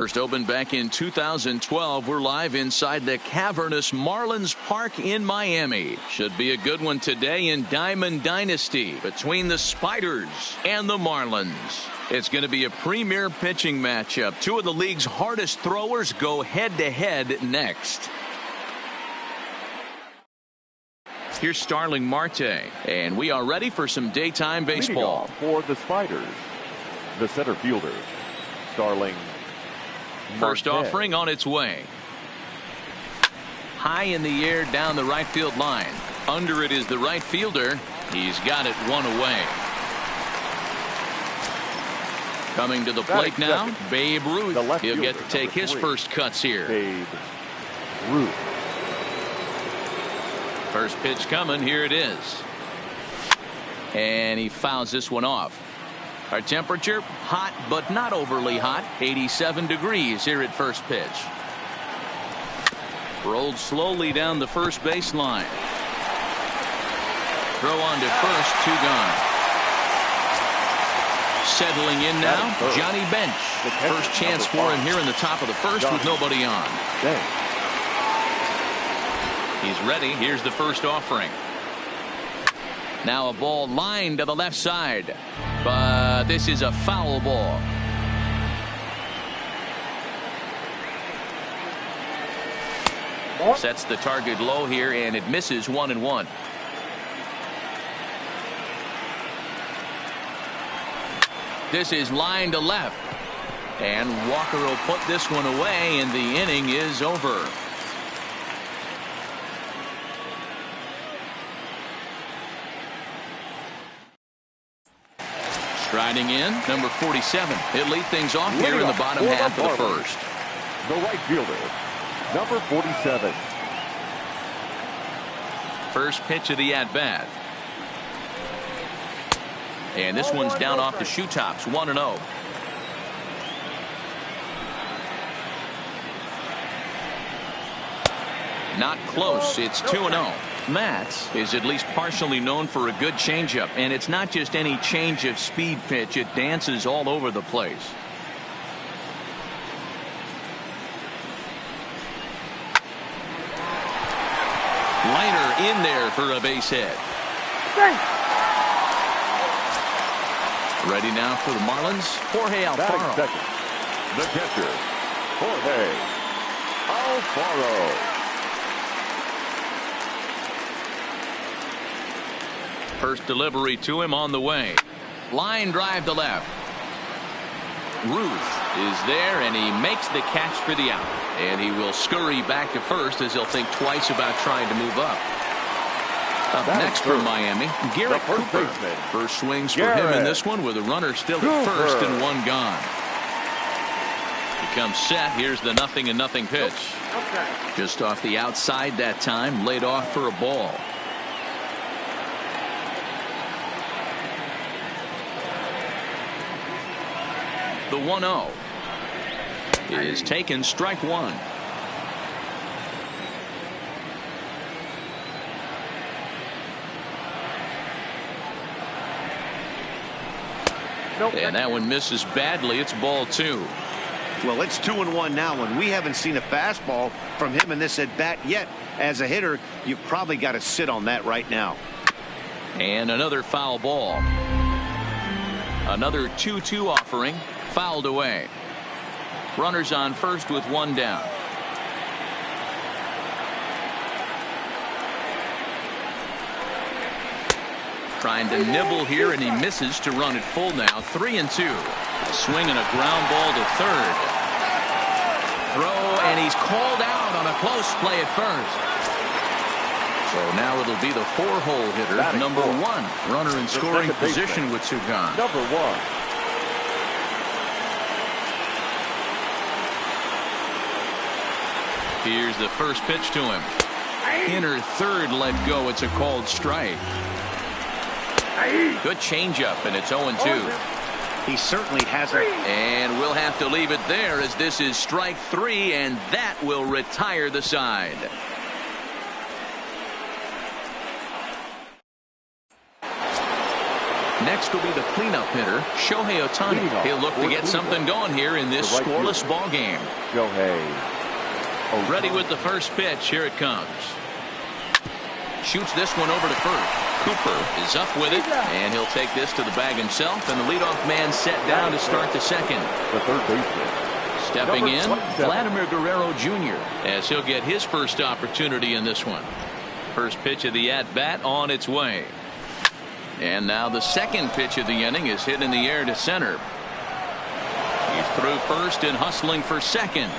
First opened back in 2012. We're live inside the cavernous Marlins Park in Miami. Should be a good one today in Diamond Dynasty between the Spiders and the Marlins. It's going to be a premier pitching matchup. Two of the league's hardest throwers go head-to-head next. Here's Starling Marte, and we are ready for some daytime baseball. For the Spiders, the center fielder, Starling First Marte. offering on its way. High in the air down the right field line. Under it is the right fielder. He's got it one away. Coming to the plate now, Babe Ruth. He'll get to take his first cuts here. Babe Ruth. First pitch coming. Here it is. And he fouls this one off. Our temperature, hot but not overly hot. 87 degrees here at first pitch. Rolled slowly down the first baseline. Throw on to first, two gone. Settling in now, Johnny Bench. First chance for him here in the top of the first with nobody on. He's ready. Here's the first offering. Now a ball lined to the left side. But this is a foul ball. Sets the target low here, and it misses 1-1. This is lined to left. And Walker will put this one away, and the inning is over. Striding in, number 47. He'll lead things off here in the bottom half of the first. The right fielder, number 47. First pitch of the at-bat. And this one's down off the shoe tops, 1-0. Not close. It's 2-0. Matz is at least partially known for a good changeup, and it's not just any change of speed pitch. It dances all over the place. Liner in there for a base hit. Ready now for the Marlins, Jorge Alfaro. The catcher, Jorge Alfaro. First delivery to him on the way. Line drive to left. Ruth is there, and he makes the catch for the out. And he will scurry back to first as he'll think twice about trying to move up. Up next for Miami, Garrett Cooper. First swings for him in this one with a runner still at first and one gone. He comes set. Here's the 0-0 pitch. Just off the outside that time, laid off for a ball. The 1-0 is taken, strike one. And that one misses badly. It's ball two. Well, it's 2-1 now, and we haven't seen a fastball from him in this at bat yet. As a hitter, you've probably got to sit on that right now. And another foul ball. Another 2-2 offering. Fouled away. Runners on first with one down. Trying to nibble here, and he misses to run it full now. 3-2. Swinging a ground ball to third. Throw, and he's called out on a close play at first. So now it'll be the four-hole hitter, number one. Runner in scoring position with two gone. Number one. Here's the first pitch to him. Inner third let go. It's a called strike. Good changeup, and it's 0-2. He certainly hasn't. And we'll have to leave it there as this is strike three, and that will retire the side. Next will be the cleanup hitter, Shohei Ohtani. He'll look to get something going here in this scoreless ball game. Ready with the first pitch. Here it comes. Shoots this one over to first. Cooper is up with it, and he'll take this to the bag himself, and the leadoff man set down to start the second. The third baseman. Stepping in, Vladimir Guerrero Jr. as he'll get his first opportunity in this one. First pitch of the at-bat on its way. And now the second pitch of the inning is hit in the air to center. He's through first and hustling for second.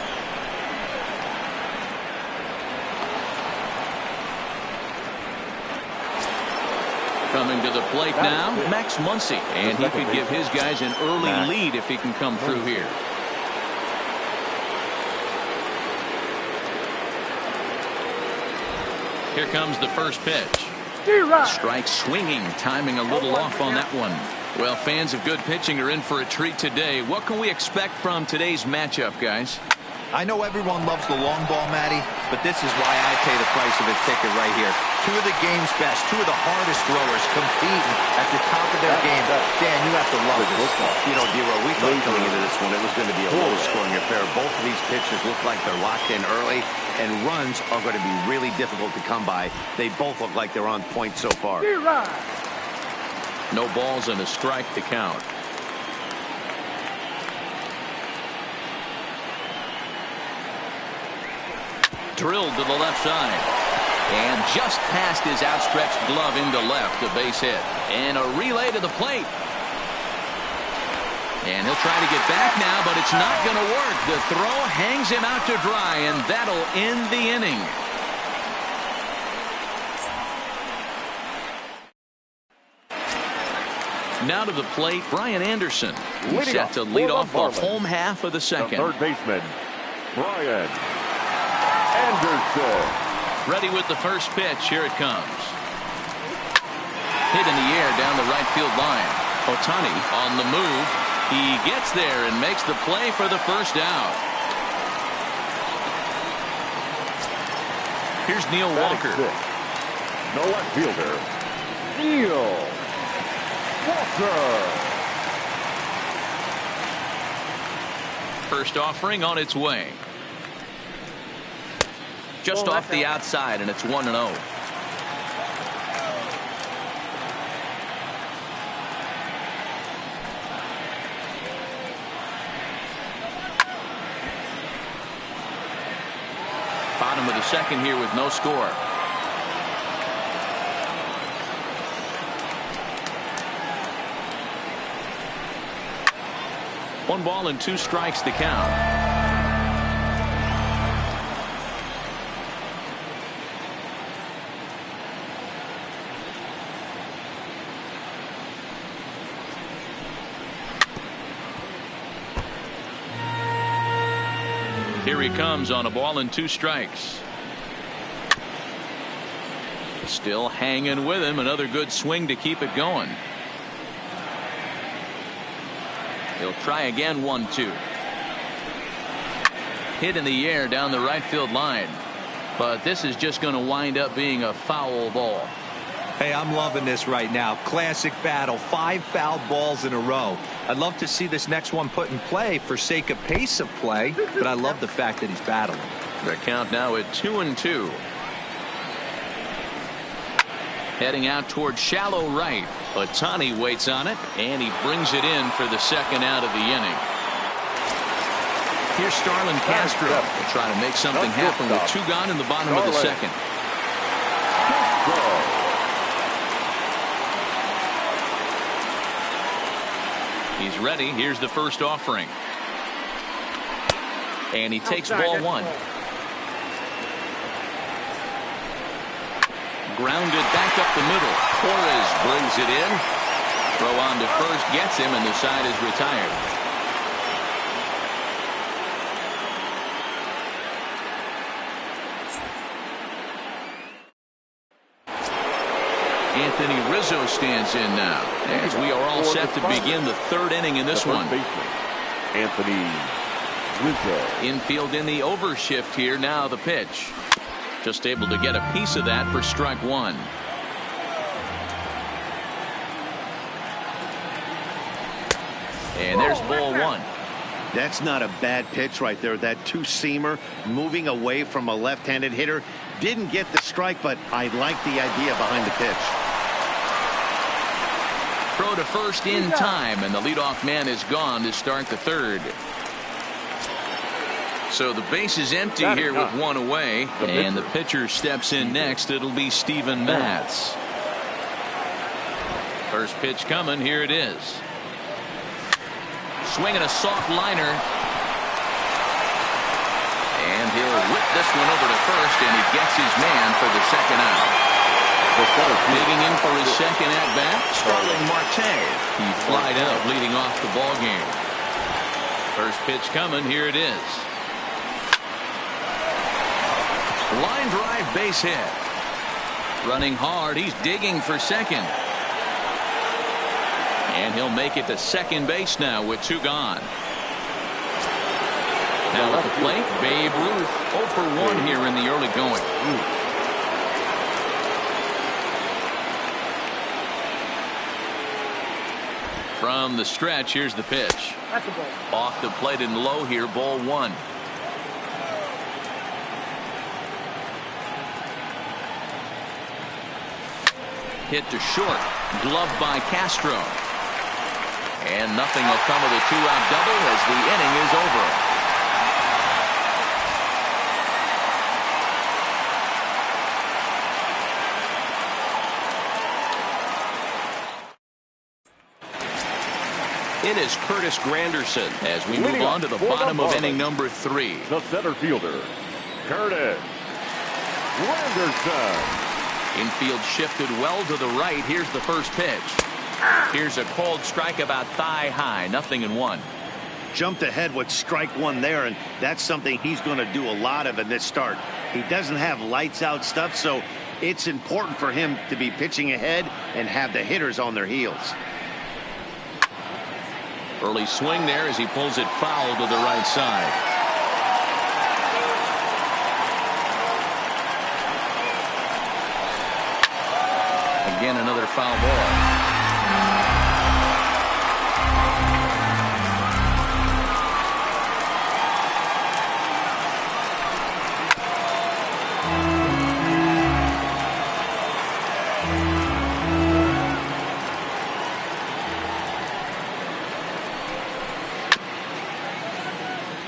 Coming to the plate now, Max Muncy, and he could give his guys an early lead if he can come through here. Here comes the first pitch. Strike swinging, timing a little off on that one. Well, fans of good pitching are in for a treat today. What can we expect from today's matchup, guys? I know everyone loves the long ball, Matty, but this is why I pay the price of a ticket right here. Two of the game's best, two of the hardest throwers competing at the top of their game. Dan, you have to love this. You know, D-Row, we thought going into this one it was going to be a low-scoring affair. Both of these pitchers look like they're locked in early, and runs are going to be really difficult to come by. They both look like they're on point so far. No balls and a strike to count. Drilled to the left side. And just past his outstretched glove into left, a base hit. And a relay to the plate. And he'll try to get back now, but it's not going to work. The throw hangs him out to dry, and that'll end the inning. Now to the plate, Brian Anderson. He's set to lead off the home half of the second. The third baseman, Brian Anderson. Ready with the first pitch. Here it comes. Hit in the air down the right field line. Ohtani on the move. He gets there and makes the play for the first out. Here's Neil Walker. The left fielder, Neil Walker. First offering on its way. Just off the outside, and it's 1-0. Bottom of the second here with no score. One ball and two strikes to count. Here he comes on a ball and two strikes. Still hanging with him. Another good swing to keep it going. He'll try again. 1-2. Hit in the air down the right field line. But this is just going to wind up being a foul ball. Hey, I'm loving this right now. Classic battle. 5 foul balls in a row. I'd love to see this next one put in play for sake of pace of play, but I love the fact that he's battling. The count now at 2-2. Heading out toward shallow right. Ohtani waits on it, and he brings it in for the second out of the inning. Here's Starlin Castro to try to make something happen with 2 gone in the bottom of the second. He's ready. Here's the first offering. And he takes ball 1. Grounded back up the middle. Torres brings it in. Throw on to first gets him, and the side is retired. Anthony Rizzo stands in now as we are all set to begin the third inning in this one. Anthony Rizzo. Infield in the overshift here. Now the pitch. Just able to get a piece of that for strike 1. And there's ball one. That's not a bad pitch right there. That two-seamer moving away from a left-handed hitter. Didn't get the strike, but I like the idea behind the pitch. Throw to first in time, and the leadoff man is gone to start the third. So the base is empty here with one away, and the pitcher steps in next. It'll be Steven Matz. First pitch coming. Here it is. Swinging a soft liner. And he'll whip this one over to first, and he gets his man for the second out. Digging in for his second at-bat, Tyler Marcotte. He flied up, leading off the ball game. First pitch coming. Here it is. Line drive, base hit. Running hard. He's digging for second. And he'll make it to second base now with two gone. Now at the plate, Babe Ruth 0 for 1 here in the early going. From the stretch, here's the pitch. That's a ball. Off the plate and low here, ball one. Hit to short, gloved by Castro. And nothing will come of the two-out double as the inning is over. It is Curtis Granderson as we move on to the bottom of inning number 3. The center fielder, Curtis Granderson. Infield shifted well to the right. Here's the first pitch. Here's a cold strike about thigh high. 0-1. Jumped ahead with strike one there, and that's something he's going to do a lot of in this start. He doesn't have lights out stuff, so it's important for him to be pitching ahead and have the hitters on their heels. Early swing there as he pulls it foul to the right side. Again, another foul ball.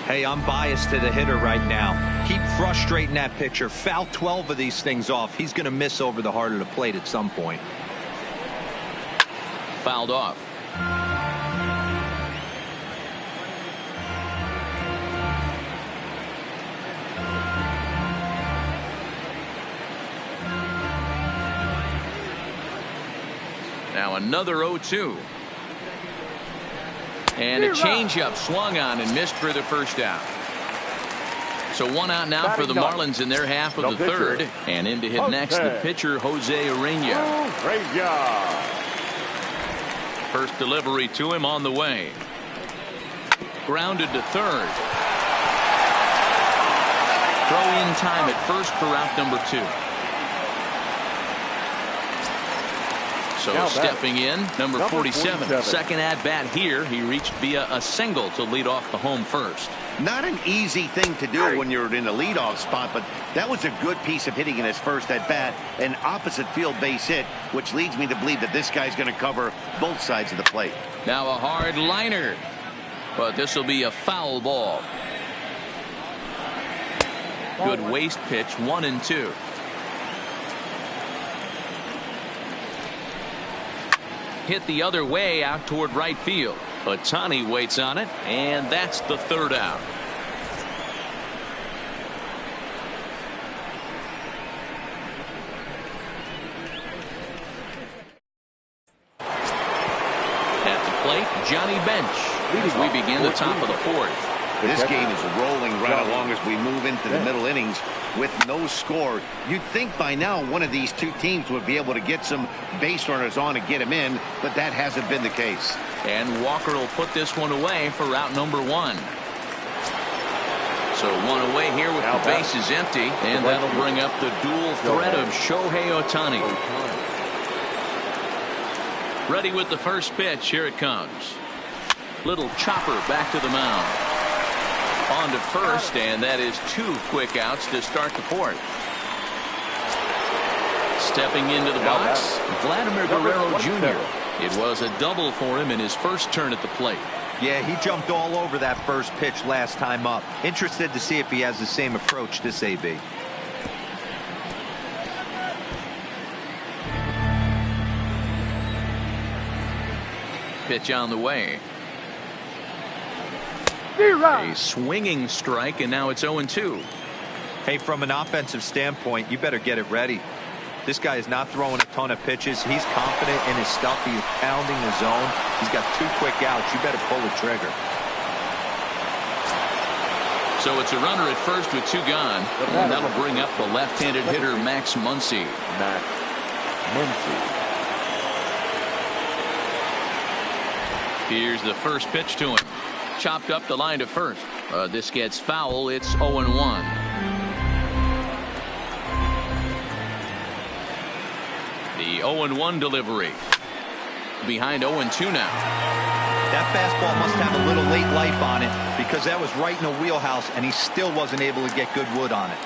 Hey, I'm biased to the hitter right now. Keep frustrating that pitcher. Foul 12 of these things off. He's going to miss over the heart of the plate at some point. Fouled off. Now another 0-2. And a changeup swung on and missed for the first out. So one out now for the Marlins in their half of the third. And in to hit next, the pitcher, Jose Urena. First delivery to him on the way. Grounded to third. Throw in time at first for out number 2. So stepping in, number 47, second at bat here. He reached via a single to lead off the home first. Not an easy thing to do when you're in a leadoff spot, but that was a good piece of hitting in his first at bat, an opposite field base hit, which leads me to believe that this guy's going to cover both sides of the plate. Now a hard liner, but this will be a foul ball. Good waist pitch, 1-2. Hit the other way out toward right field. Ohtani waits on it, and that's the third out. At the plate, Johnny Bench as we begin the top of the fourth. This game is rolling right along as we move into the middle innings with no score. You'd think by now one of these two teams would be able to get some base runners on and get them in, but that hasn't been the case. And Walker will put this one away for out number 1. So one away here with the bases empty, and that'll bring up the dual threat of Shohei Ohtani. Ready with the first pitch. Here it comes. Little chopper back to the mound. On to first, and that is 2 quick outs to start the 4th. Stepping into the box, Vladimir Guerrero Jr. It was a double for him in his first turn at the plate. Yeah, he jumped all over that first pitch last time up. Interested to see if he has the same approach this AB. Pitch on the way. A swinging strike, and now it's 0-2. Hey, from an offensive standpoint, you better get it ready. This guy is not throwing a ton of pitches. He's confident in his stuff. He is pounding the zone. He's got 2 quick outs. You better pull the trigger. So it's a runner at first with 2 gone. And that'll bring up the left-handed hitter Max Muncy. Max Muncy. Here's the first pitch to him. Chopped up the line to first. This gets foul. It's 0-1. The 0-1 delivery. Behind 0-2 now. That fastball must have a little late life on it because that was right in the wheelhouse and he still wasn't able to get good wood on it.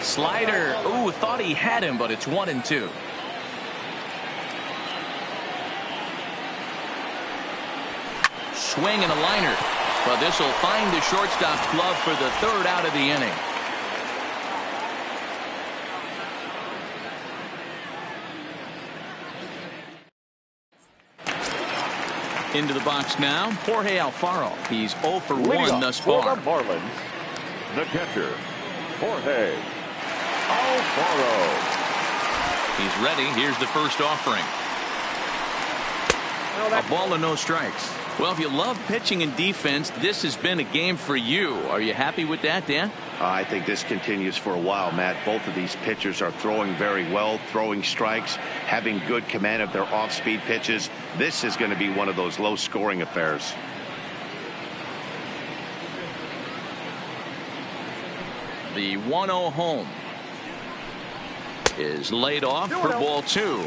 Slider. Ooh, thought he had him, but it's 1-2. Swing and a liner, but this will find the shortstop's glove for the 3rd out of the inning. Into the box now, Jorge Alfaro. He's 0 for 1 thus far. For the Marlins, the catcher, Jorge Alfaro. He's ready. Here's the first offering. A ball and no strikes. Well, if you love pitching and defense, this has been a game for you. Are you happy with that, Dan? I think this continues for a while, Matt. Both of these pitchers are throwing very well, throwing strikes, having good command of their off-speed pitches. This is going to be one of those low-scoring affairs. The 1-0 home is laid off for ball 2.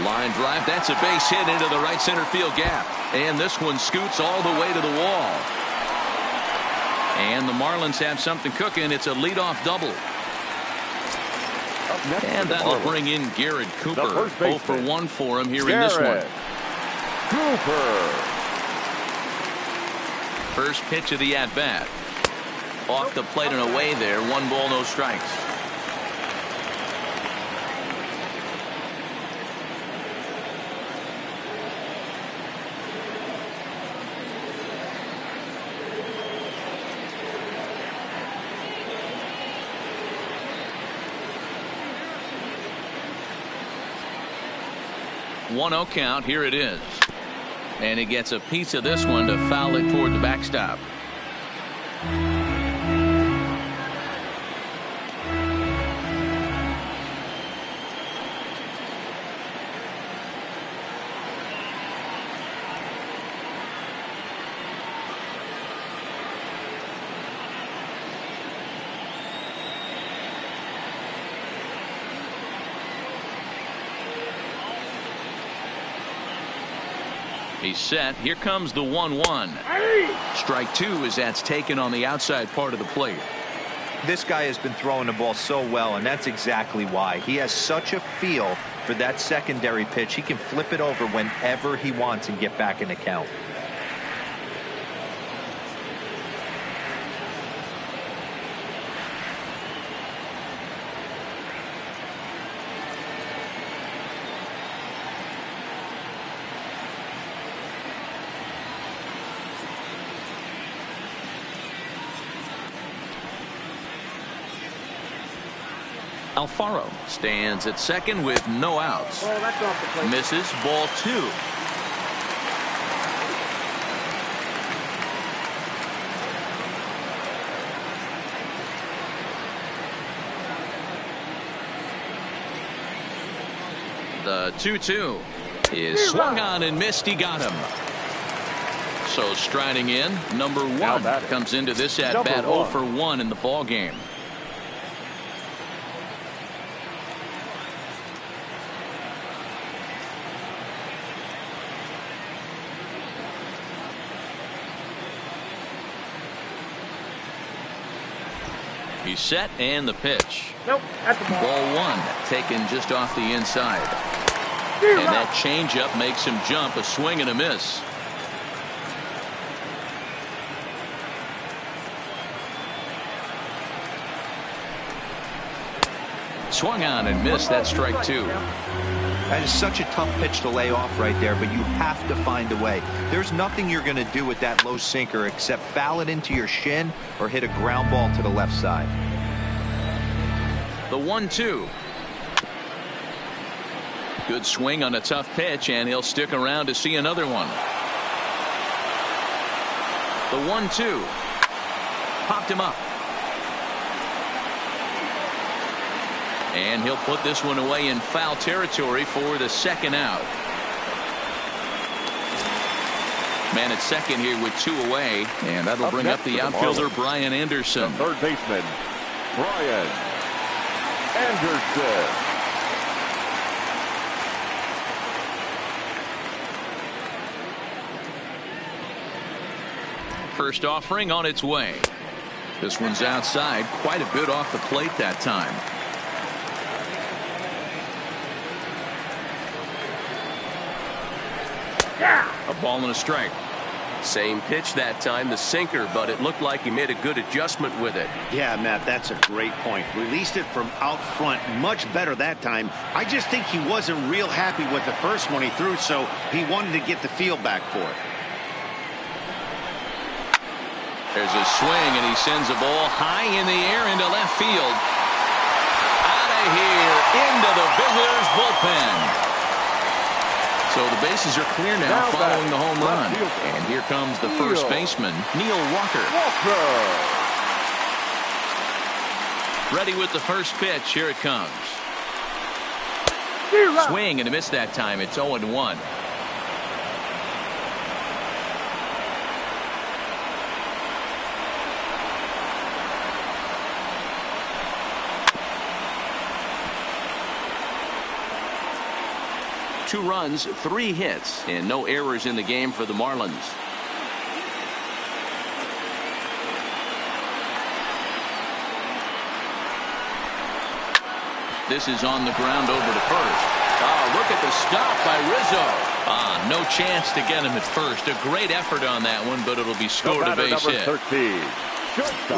Line drive. That's a base hit into the right center field gap. And this one scoots all the way to the wall. And the Marlins have something cooking. It's a leadoff double. And that'll bring in Garrett Cooper. 0 for 1 for him here in this one. Cooper. First pitch of the at-bat. Off the plate and away there. 1 ball, no strikes. One 0 count. Here it is. And he gets a piece of this one to foul it toward the backstop. He's set. Here comes the 1-1. Strike 2 as that's taken on the outside part of the plate. This guy has been throwing the ball so well, and that's exactly why. He has such a feel for that secondary pitch. He can flip it over whenever he wants and get back in the count. Alfaro stands at second with no outs. Misses, ball 2. The 2-2 is swung on and missed. He got him. So striding in, number 1 comes into this at bat 0 for 1 in the ball game. He's set, and the pitch. Nope, that's the ball. Ball 1 taken just off the inside. And that changeup makes him jump. A swing and a miss. Swung on and missed. That's strike 2. That is such a tough pitch to lay off right there, but you have to find a way. There's nothing you're going to do with that low sinker except foul it into your shin or hit a ground ball to the left side. The 1-2. Good swing on a tough pitch, and he'll stick around to see another one. The 1-2. Popped him up. And he'll put this one away in foul territory for the second out. Man at second here with 2 away, and that'll bring up the outfielder Brian Anderson. The third baseman, Brian Anderson. First offering on its way. This one's outside, quite a bit off the plate that time. A ball and a strike. Same pitch that time, the sinker, but it looked like he made a good adjustment with it. Yeah, Matt, that's a great point. Released it from out front much better that time. I just think he wasn't real happy with the first one he threw, so he wanted to get the feel back for it. There's a swing, and he sends a ball high in the air into left field. Out of here, into the visitors' bullpen. So the bases are clear now following the home run. And here comes the first baseman, Neil Walker. Ready with the first pitch. Here it comes. Swing and a miss that time. It's 0-1. Two runs, 3 hits, and no errors in the game for the Marlins. This is on the ground over to first. Oh, look at the stop by Rizzo. No chance to get him at first. A great effort on that one, but it'll be scored a base hit. 13.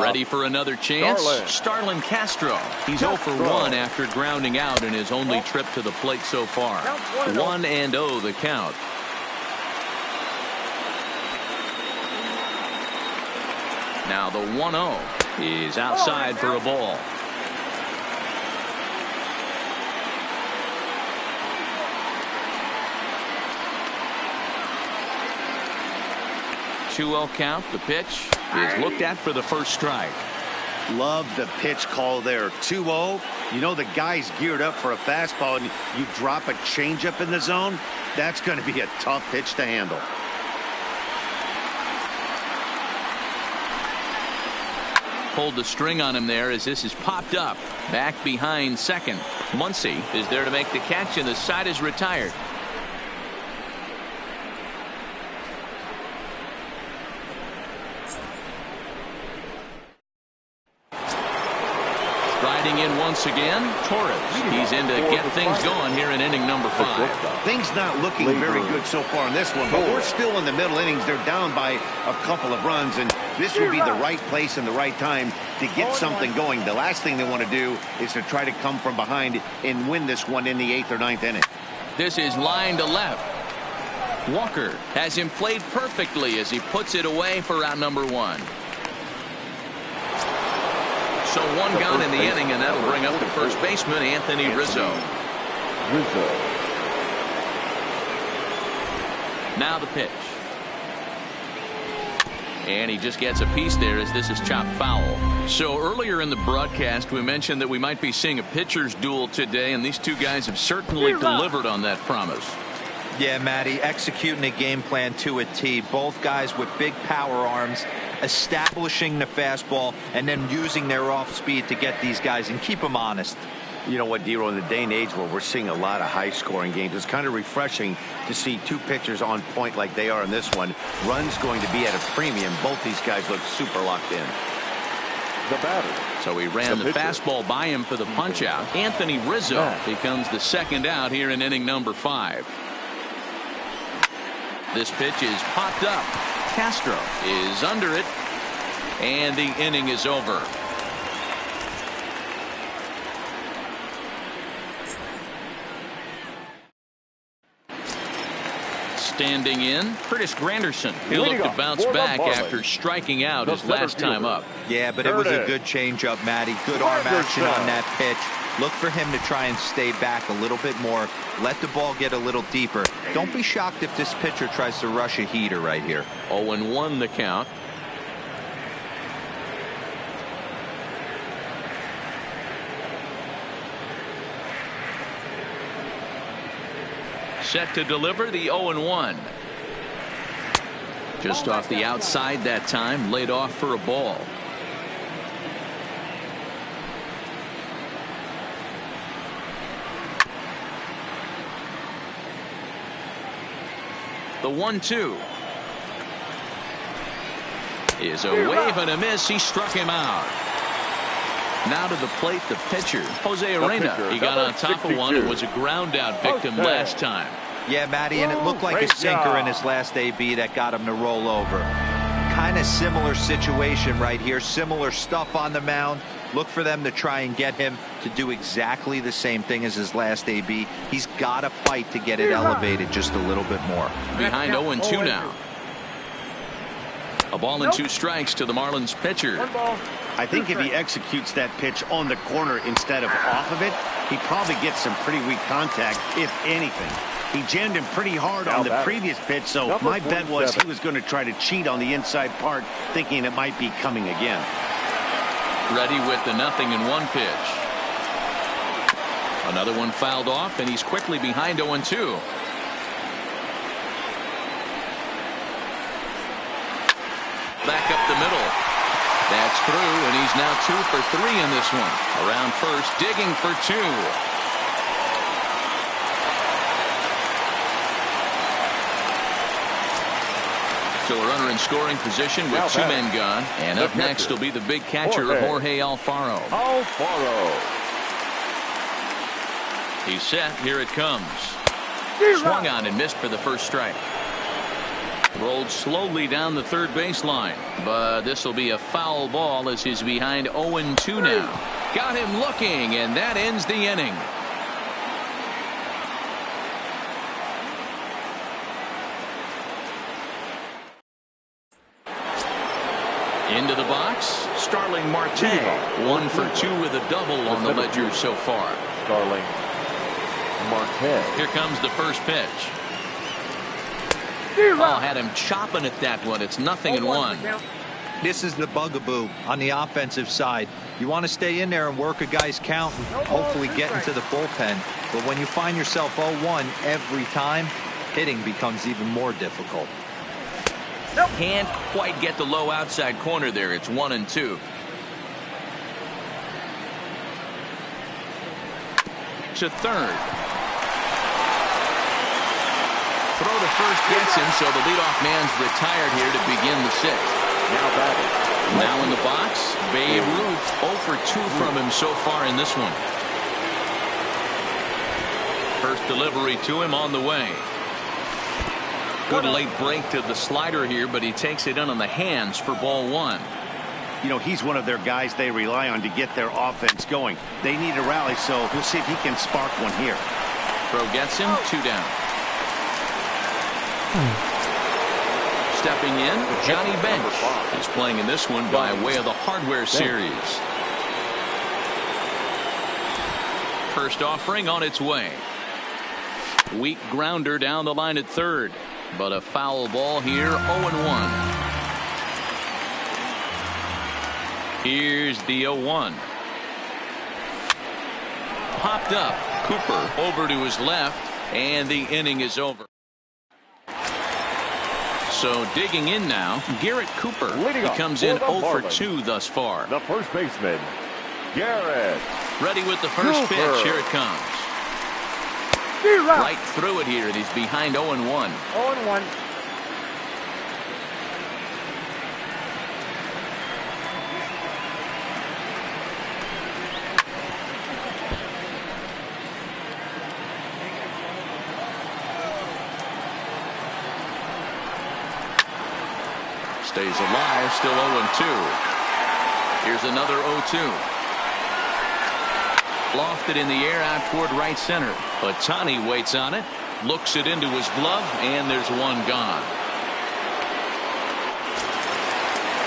Ready for another chance? Starlin Castro. He's 0 for 1 after grounding out in his only trip to the plate so far. 1-0 the count. Now the 1-0 is outside for a ball. Two-0 count. The pitch is looked at for the first strike. Love the pitch call there. 2-0. You know the guy's geared up for a fastball, and you drop a changeup in the zone. That's going to be a tough pitch to handle. Pulled the string on him there as this is popped up. Back behind second. Muncy is there to make the catch, and the side is retired. Riding in once again, Torres. He's in to get things going here in inning number 5. Things not looking very good so far in this one, but we're still in the middle innings. They're down by a couple of runs, and this would be the right place and the right time to get something going. The last thing they want to do is to try to come from behind and win this one in the 8th or 9th inning. This is line to left. Walker has him played perfectly as he puts it away for out number 1. So one gone in the inning, and that'll bring up the first baseman, Anthony Rizzo. Now the pitch. And he just gets a piece there as this is chopped foul. So earlier in the broadcast, we mentioned that we might be seeing a pitcher's duel today, and these two guys have certainly delivered on that promise. Yeah, Matty, executing a game plan to a T. Both guys with big power arms, establishing the fastball, and then using their off speed to get these guys and keep them honest. You know what, Dero, in the day and age where we're seeing a lot of high-scoring games, it's kind of refreshing to see two pitchers on point like they are in this one. Runs going to be at a premium. Both these guys look super locked in. The batter. So he ran the fastball by him for the punch-out. Anthony Rizzo becomes the second out here in inning number 5. This pitch is popped up. Castro is under it, and the inning is over. Standing in, Curtis Granderson. He'll look to bounce back after striking out his last time up. Yeah, but it was a good changeup, Matty. Good arm action on that pitch. Look for him to try and stay back a little bit more. Let the ball get a little deeper. Don't be shocked if this pitcher tries to rush a heater right here. 0-1 the count. Set to deliver the 0-1. Just off the outside that time, laid off for a ball. The 1-2 is a wave and a miss. He struck him out. Now to the plate, the pitcher, Jose Arena. He got on top of one and was a ground out victim last time. Yeah, Matty, and it looked like a sinker in his last AB that got him to roll over. Kind of similar situation right here. Similar stuff on the mound. Look for them to try and get him to do exactly the same thing as his last AB. He's got to fight to get it elevated just a little bit more. Behind 0-2 now. A ball and 2 strikes to the Marlins pitcher. I think if he executes that pitch on the corner instead of off of it, he probably gets some pretty weak contact, if anything. He jammed him pretty hard on the previous pitch, so my bet was he was going to try to cheat on the inside part, thinking it might be coming again. Ready with the 0-1 pitch. Another one fouled off, and he's quickly behind 0-2. Back up the middle. That's through, and he's now 2 for 3 in this one. Around first, digging for 2. So a runner in scoring position with 2 men gone. And up next will be the big catcher, Jorge Alfaro. He's set. Here it comes. Swung on and missed for the first strike. Rolled slowly down the third baseline. But this will be a foul ball as he's behind 0-2 now. Got him looking, and that ends the inning. Into the box, Starling Marte. 1 for 2 with a double on the ledger so far. Starling Marte. Here comes the first pitch. Oh, had him chopping at that one. It's 0-1. This is the bugaboo on the offensive side. You want to stay in there and work a guy's count and hopefully get into the bullpen. But when you find yourself 0-1 every time, hitting becomes even more difficult. Can't quite get the low outside corner there. It's 1-2. To third. Throw to first gets him, so the leadoff man's retired here to begin the 6th. Now batting. Now in the box, Babe Ruth. 0 for 2 from him so far in this one. First delivery to him on the way. Good late break to the slider here, but he takes it in on the hands for ball 1. You know, he's one of their guys they rely on to get their offense going. They need a rally, so we'll see if he can spark one here. Throw gets him, 2 down. Stepping in, Johnny Bench. He's playing in this one by way of the Hardware Series. First offering on its way. Weak grounder down the line at third, but a foul ball here. 0-1. Here's the 0-1. Popped up. Cooper over to his left, and the inning is over. So digging in now, Garrett Cooper. He comes in 0 for 2 thus far. The first baseman, Garrett. Ready with the first Cooper. pitch. Here it comes. Right through it here, and he's behind 0-1. 0-1. Stays alive, still 0-2. Here's another 0-2. Lofted in the air out toward right center. Ohtani waits on it, looks it into his glove, and there's one gone.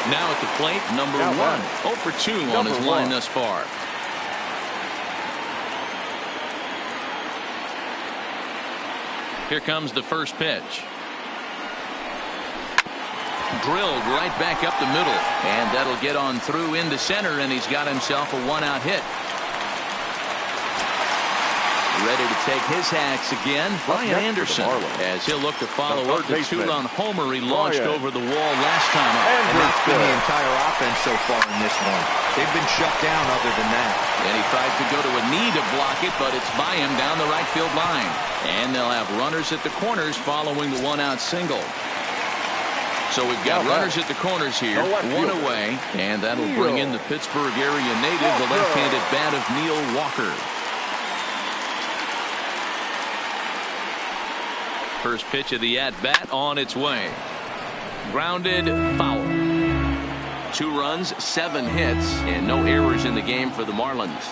Now at the plate, number 1. 0 for 2 on his line thus far. Here comes the first pitch. Drilled right back up the middle, and that'll get on through into center, and he's got himself a 1-out hit. Ready to take his hacks again, Brian Anderson, as he'll look to follow up the 2-run homer he launched over the wall last time up. And that's been the entire offense so far in this one. They've been shut down other than that. And he tries to go to a knee to block it, but it's by him down the right field line. And they'll have runners at the corners following the 1-out single. So we've got runners at the corners here, 1 away, and that'll bring in the Pittsburgh area native, the left-handed bat of Neil Walker. First pitch of the at-bat on its way. Grounded, foul. 2 runs, 7 hits, and no errors in the game for the Marlins.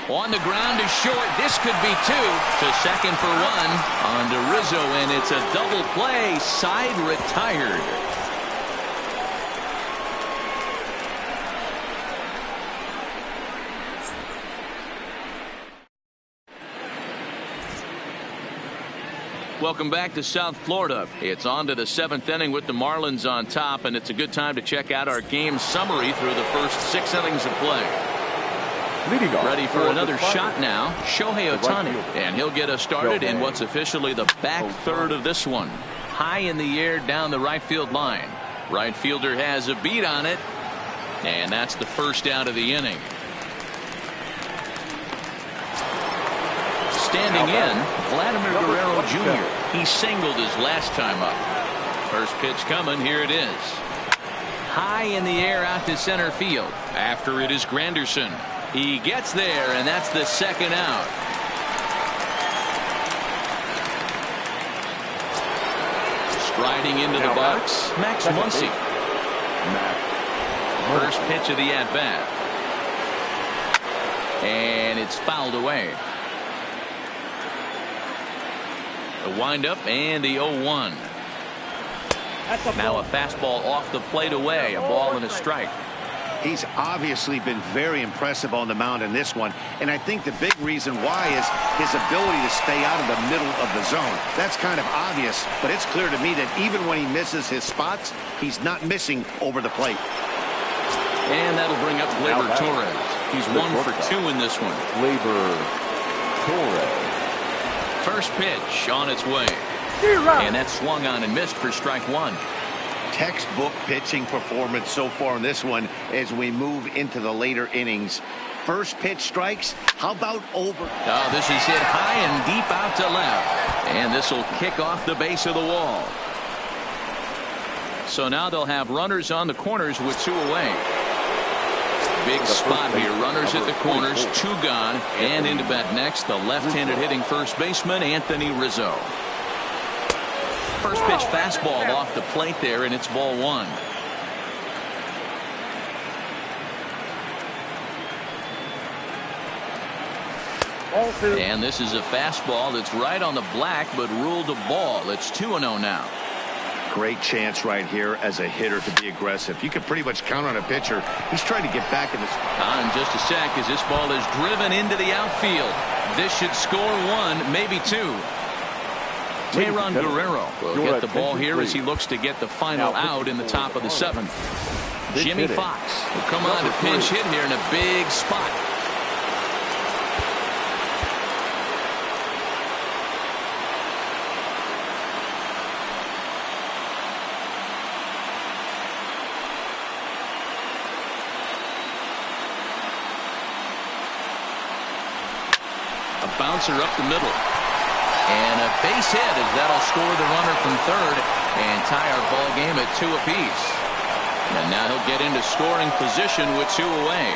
On the ground to short. This could be 2. To second for 1 on to Rizzo, and it's a double play. Side retired. Welcome back to South Florida. It's on to the 7th inning with the Marlins on top, and it's a good time to check out our game summary through the first 6 innings of play. Ready for another shot now, Shohei Ohtani, and he'll get us started in what's officially the back third of this one. High in the air down the right field line. Right fielder has a beat on it, and that's the first out of the inning. Standing in, Vladimir Guerrero Jr. He singled his last time up. First pitch coming, here it is. High in the air out to center field. After it is Granderson. He gets there, and that's the second out. Striding into the box, Max Muncy. First pitch of the at-bat. And it's fouled away. The windup and the 0-1. Now a fastball off the plate away, a ball and a strike. He's obviously been very impressive on the mound in this one, and I think the big reason why is his ability to stay out of the middle of the zone. That's kind of obvious, but it's clear to me that even when he misses his spots, he's not missing over the plate. And that'll bring up Gleyber Torres. He's 1 for 2 in this one. Gleyber Torres. First pitch on its way. And that swung on and missed for strike 1. Textbook pitching performance so far in this one as we move into the later innings. First pitch strikes. How about over? Oh, this is hit high and deep out to left. And this will kick off the base of the wall. So now they'll have runners on the corners with 2 away. Big spot here. Runners at the corners, 2 gone. And into bat next, the left-handed hitting first baseman, Anthony Rizzo. First pitch fastball off the plate there, and it's ball 1. And this is a fastball that's right on the black, but ruled a ball. It's 2-0 now. Great chance right here as a hitter to be aggressive. You can pretty much count on a pitcher. He's trying to get back in this. In just a sec as this ball is driven into the outfield. This should score one, maybe two. Tyler Guerrero will get the ball here as he looks to get the final out in the top of the seventh. Jimmy Fox will come on to pinch hit here in a big spot. A bouncer up the middle. And a base hit as that'll score the runner from third and tie our ball game at 2 apiece. And now he'll get into scoring position with 2 away.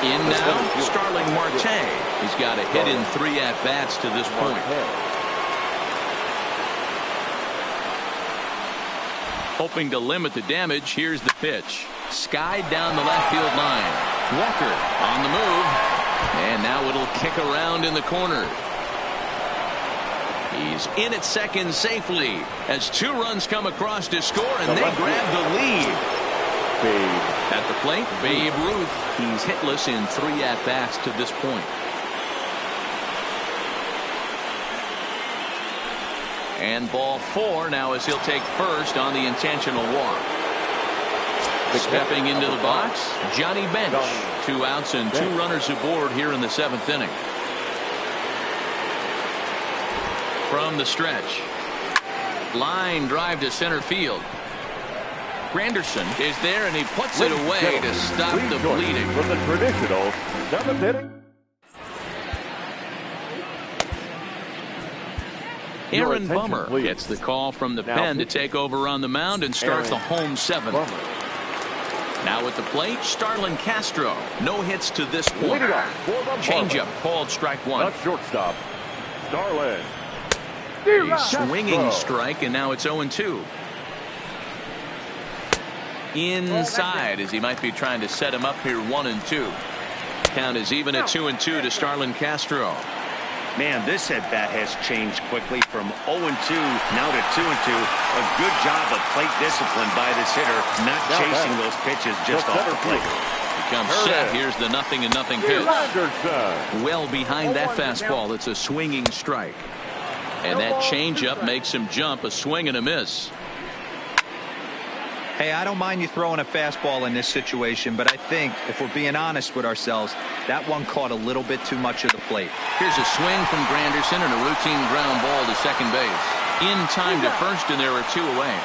In now, Tyler Marcotte. He's got a hit in 3 at-bats to this point. Hoping to limit the damage, here's the pitch. Skied down the left field line. Walker on the move. And now it'll kick around in the corner. He's in at second safely as 2 runs come across to score, and they grab the lead. At the plate, Babe Ruth. He's hitless in 3 at-bats to this point. And ball 4 now as he'll take first on the intentional walk. Stepping into the box, Johnny Bench. 2 outs and 2 runners aboard here in the 7th inning. From the stretch. Line drive to center field. Granderson is there and he puts it away to stop the bleeding. From the traditional 7th inning. Aaron Bummer gets the call from the pen to take over on the mound and start the home 7th. Now at the plate, Starlin Castro. No hits to this point. Changeup called strike 1. The shortstop, Starlin. A swinging strike, and now it's 0-2. Inside as he might be trying to set him up here 1-2. Count is even at 2-2 to Starlin Castro. Man, this at bat has changed quickly from 0-2 now to 2-2. A good job of plate discipline by this hitter, not chasing those pitches just off the plate. Becomes set. Here's the 0-0 pitch. Well behind that fastball. It's a swinging strike. And that changeup makes him jump. A swing and a miss. Hey, I don't mind you throwing a fastball in this situation, but I think if we're being honest with ourselves, that one caught a little bit too much of the plate. Here's a swing from Granderson and a routine ground ball to second base. In time to first, and there are 2 away.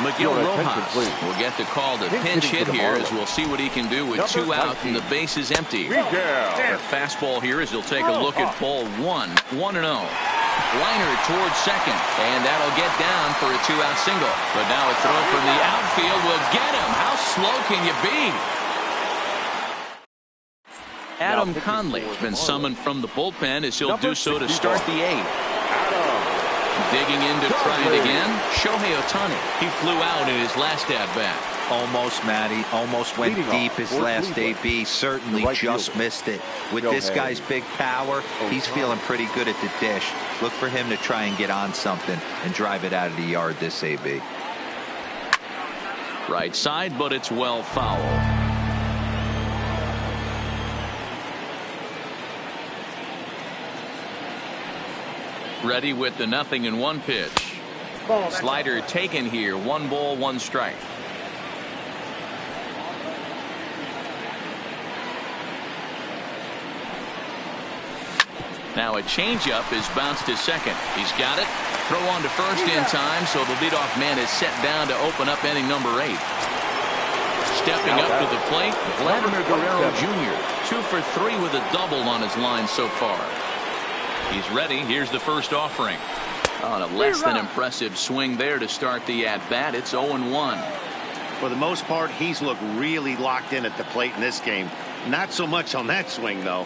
Miguel Rojas will get the call to pinch hit here as we'll see what he can do with 2 out and the base is empty. The fastball here as he'll take a look at ball 1. 1-0. Liner towards second, and that'll get down for a 2-out single. But now a throw from the outfield will get him. How slow can you be? Adam Conley has been summoned from the bullpen as he'll do so to start the 8th. Digging in to try it again, Shohei Ohtani. He flew out in his last at-bat. Almost, Matty. Almost went deep his last AB. Certainly just missed it. With this guy's big power, he's feeling pretty good at the dish. Look for him to try and get on something and drive it out of the yard this AB. Right side, but it's well foul. Ready with the 0-1 pitch. Slider taken here. 1 ball, 1 strike. Now a changeup is bounced to second. He's got it. Throw on to first in time, so the leadoff man is set down to open up inning number 8. Stepping up to the plate, Vladimir Guerrero Jr. 2 for 3 with a double on his line so far. He's ready. Here's the first offering. On a less than impressive swing there to start the at-bat. It's 0-1. For the most part, he's looked really locked in at the plate in this game. Not so much on that swing, though.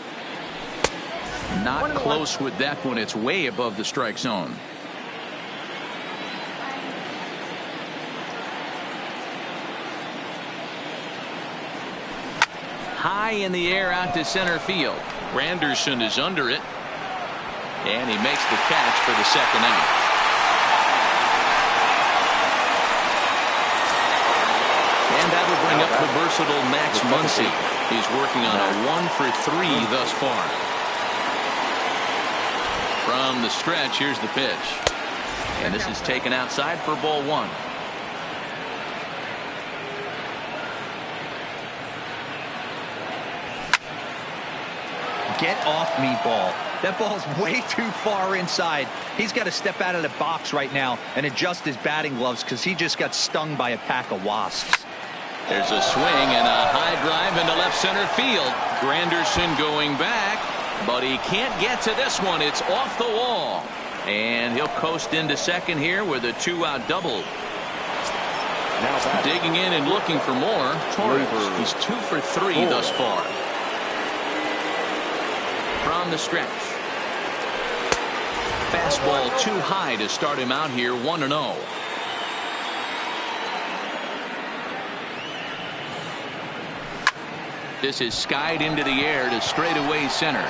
Not close with that one. It's way above the strike zone. High in the air out to center field. Granderson is under it. And he makes the catch for the second out. And that'll bring up the versatile Max Muncy. He's working on a 1-for-3 thus far. From the stretch, here's the pitch. And this is taken outside for ball one. Get off me, ball. That ball's way too far inside. He's got to step out of the box right now and adjust his batting gloves because he just got stung by a pack of wasps. There's a swing and a high drive into left center field. Granderson going back, but he can't get to this one. It's off the wall. And he'll coast into second here with a 2-out double. Now digging in and looking for more. Torres, he's 2 for 3 thus far. From the stretch. Fastball too high to start him out here 1-0. This is skied into the air to straightaway center.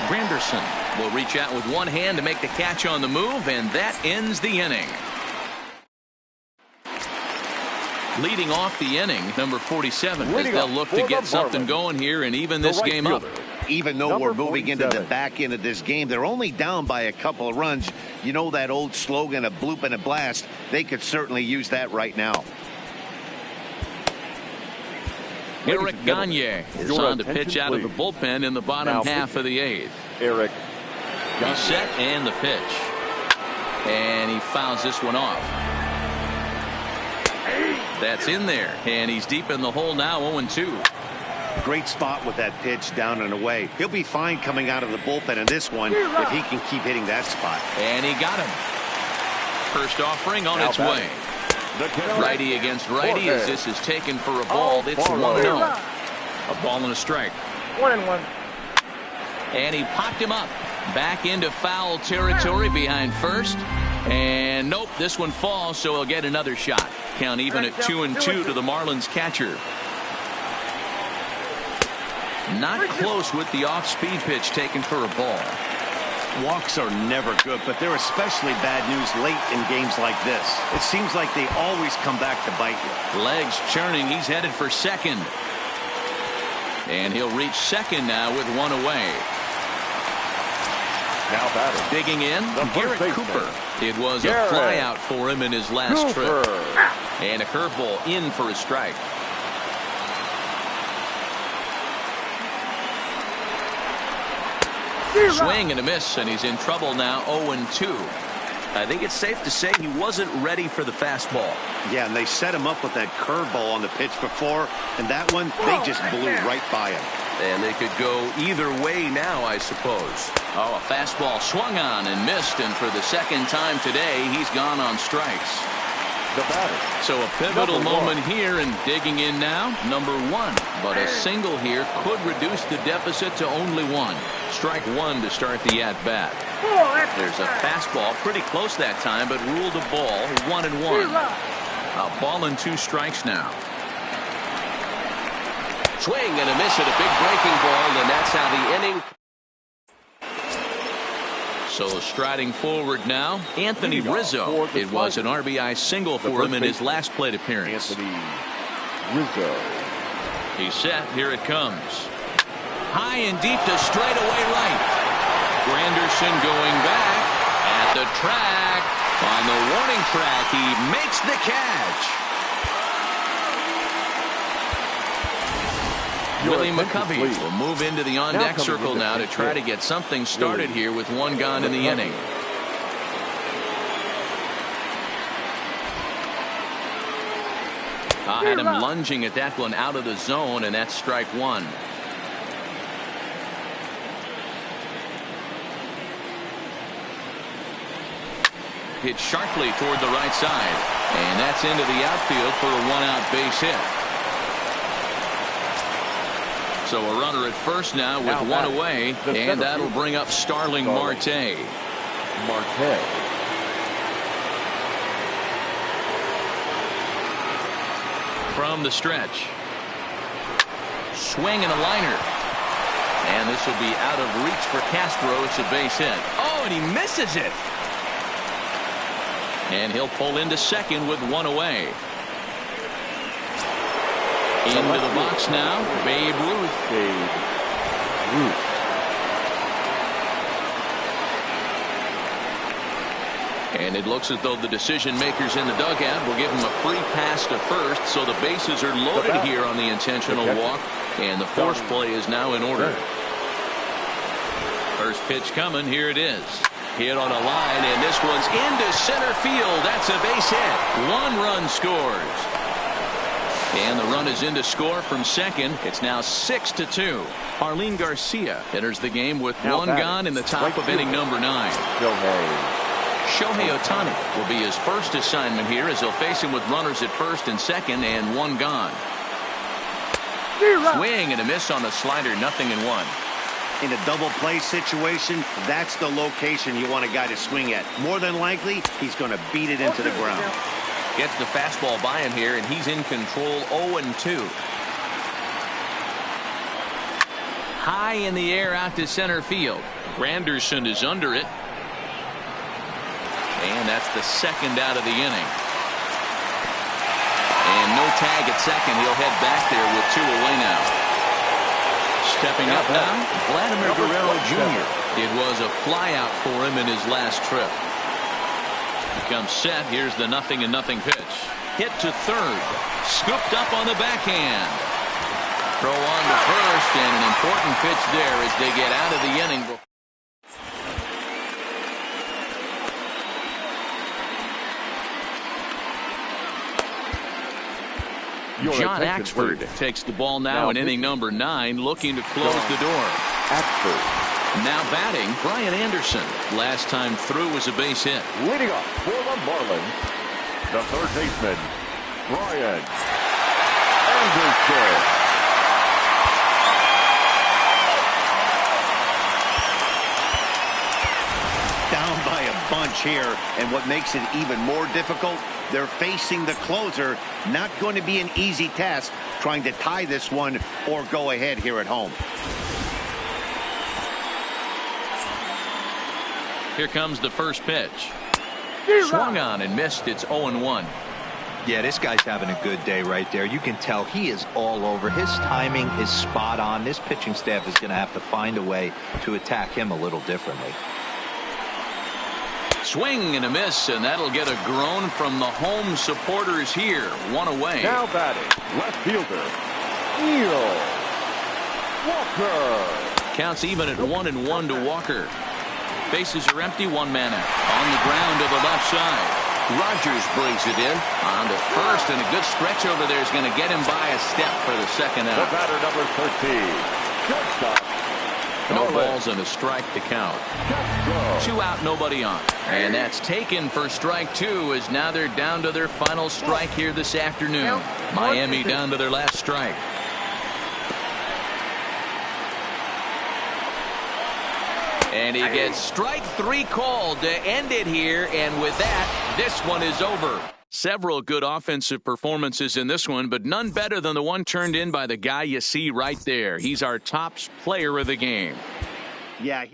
Granderson will reach out with one hand to make the catch on the move, and that ends the inning. Leading off the inning, number 47, as they'll look to get something going here and even this game up. Even though we're moving into the back end of this game, they're only down by a couple of runs. You know that old slogan of bloop and a blast. They could certainly use that right now. Eric Gagne is on to pitch out of the bullpen in the bottom half of the 8th. Eric He's set and the pitch. And he fouls this one off. That's in there. And he's deep in the hole now, 0-2. Great spot with that pitch down and away. He'll be fine coming out of the bullpen in this one if he can keep hitting that spot. And he got him. First offering on its way. Righty against righty as this is taken for a ball. It's 1-0. A ball and a strike. 1-1. And he popped him up. Back into foul territory behind first. And nope, this one falls, so he'll get another shot. Count even at 2-2 to the Marlins catcher. Not close with the off-speed pitch taken for a ball. Walks are never good, but they're especially bad news late in games like this. It seems like they always come back to bite you. Legs churning. He's headed for second. And he'll reach second now with one away. Now batting. Digging in, Garrett Cooper. It was a fly out for him in his last trip. And a curveball in for a strike. Swing and a miss, and he's in trouble now, 0-2. I think it's safe to say he wasn't ready for the fastball. Yeah, and they set him up with that curveball on the pitch before, and that one, they just blew right by him. And they could go either way now, I suppose. Oh, a fastball swung on and missed, and for the second time today, he's gone on strikes. The batter. So a pivotal moment here, and digging in now, number 1. But a single here could reduce the deficit to only 1. Strike 1 to start the at-bat. There's a fastball pretty close that time, but ruled a ball, 1-1. A ball and 2 strikes now. Swing and a miss at a big breaking ball, and that's how the inning. So striding forward now, Anthony Rizzo. It was an RBI single for him in his last plate appearance. Anthony Rizzo. He's set. Here it comes. High and deep to straightaway right. Granderson going back at the track. On the warning track, he makes the catch. Willie McCovey will move into the on-deck circle now to try to get something started here with 1 gone in the inning. Had him lunging at that one out of the zone, and that's strike 1. Hit sharply toward the right side, and that's into the outfield for a 1-out base hit. So a runner at first now with 1 away, and that'll bring up Starling Marte. From the stretch. Swing and a liner. And this will be out of reach for Castro. It's a base hit. Oh, and he misses it. And he'll pull into second with one away. Into the box now, Babe Ruth. And it looks as though the decision makers in the dugout will give him a free pass to first, so the bases are loaded here on the intentional walk, and the force play is now in order. First pitch coming, here it is. Hit on a line, and this one's into center field. That's a base hit. One run scores. And the run is in to score from second. It's now 6-2. Arlene Garcia enters the game with one gone in the top of inning number 9. Shohei Ohtani will be his first assignment here as he'll face him with runners at first and second and one gone. Swing and a miss on the slider, 0-1. In a double play situation, that's the location you want a guy to swing at. More than likely, he's going to beat it into the ground. Gets the fastball by him here, and he's in control. 0-2. High in the air out to center field. Granderson is under it. And that's the second out of the inning. And no tag at second. He'll head back there with 2 away now. Stepping up now, Vladimir Guerrero Jr. It was a flyout for him in his last trip. He comes set. Here's the 0-0 pitch. Hit to third. Scooped up on the backhand. Throw on to first, and an important pitch there as they get out of the inning. John Axford takes the ball now in inning number 9, looking to close the door. Now batting, Brian Anderson. Last time through was a base hit. Leading off for the Marlins, the third baseman, Brian Anderson. Down by a bunch here, and what makes it even more difficult, they're facing the closer. Not going to be an easy task trying to tie this one or go ahead here at home. Here comes the first pitch. Swung on and missed. It's 0-1. Yeah, this guy's having a good day right there. You can tell he is all over. His timing is spot on. This pitching staff is going to have to find a way to attack him a little differently. Swing and a miss, and that'll get a groan from the home supporters here. One away. Now batting, left fielder, Neil Walker. Counts even at 1-1 to Walker. Bases are empty, one man out. On the ground to the left side. Rogers brings it in. On to first, and a good stretch over there is going to get him by a step for the second out. The batter, number 13, shortstop. No balls and a strike to count. 2 out, nobody on. And that's taken for strike 2, as now they're down to their final strike here this afternoon. Miami down to their last strike. And he gets strike 3 called to end it here, and with that, this one is over. Several good offensive performances in this one, but none better than the one turned in by the guy you see right there. He's our top player of the game. Yeah.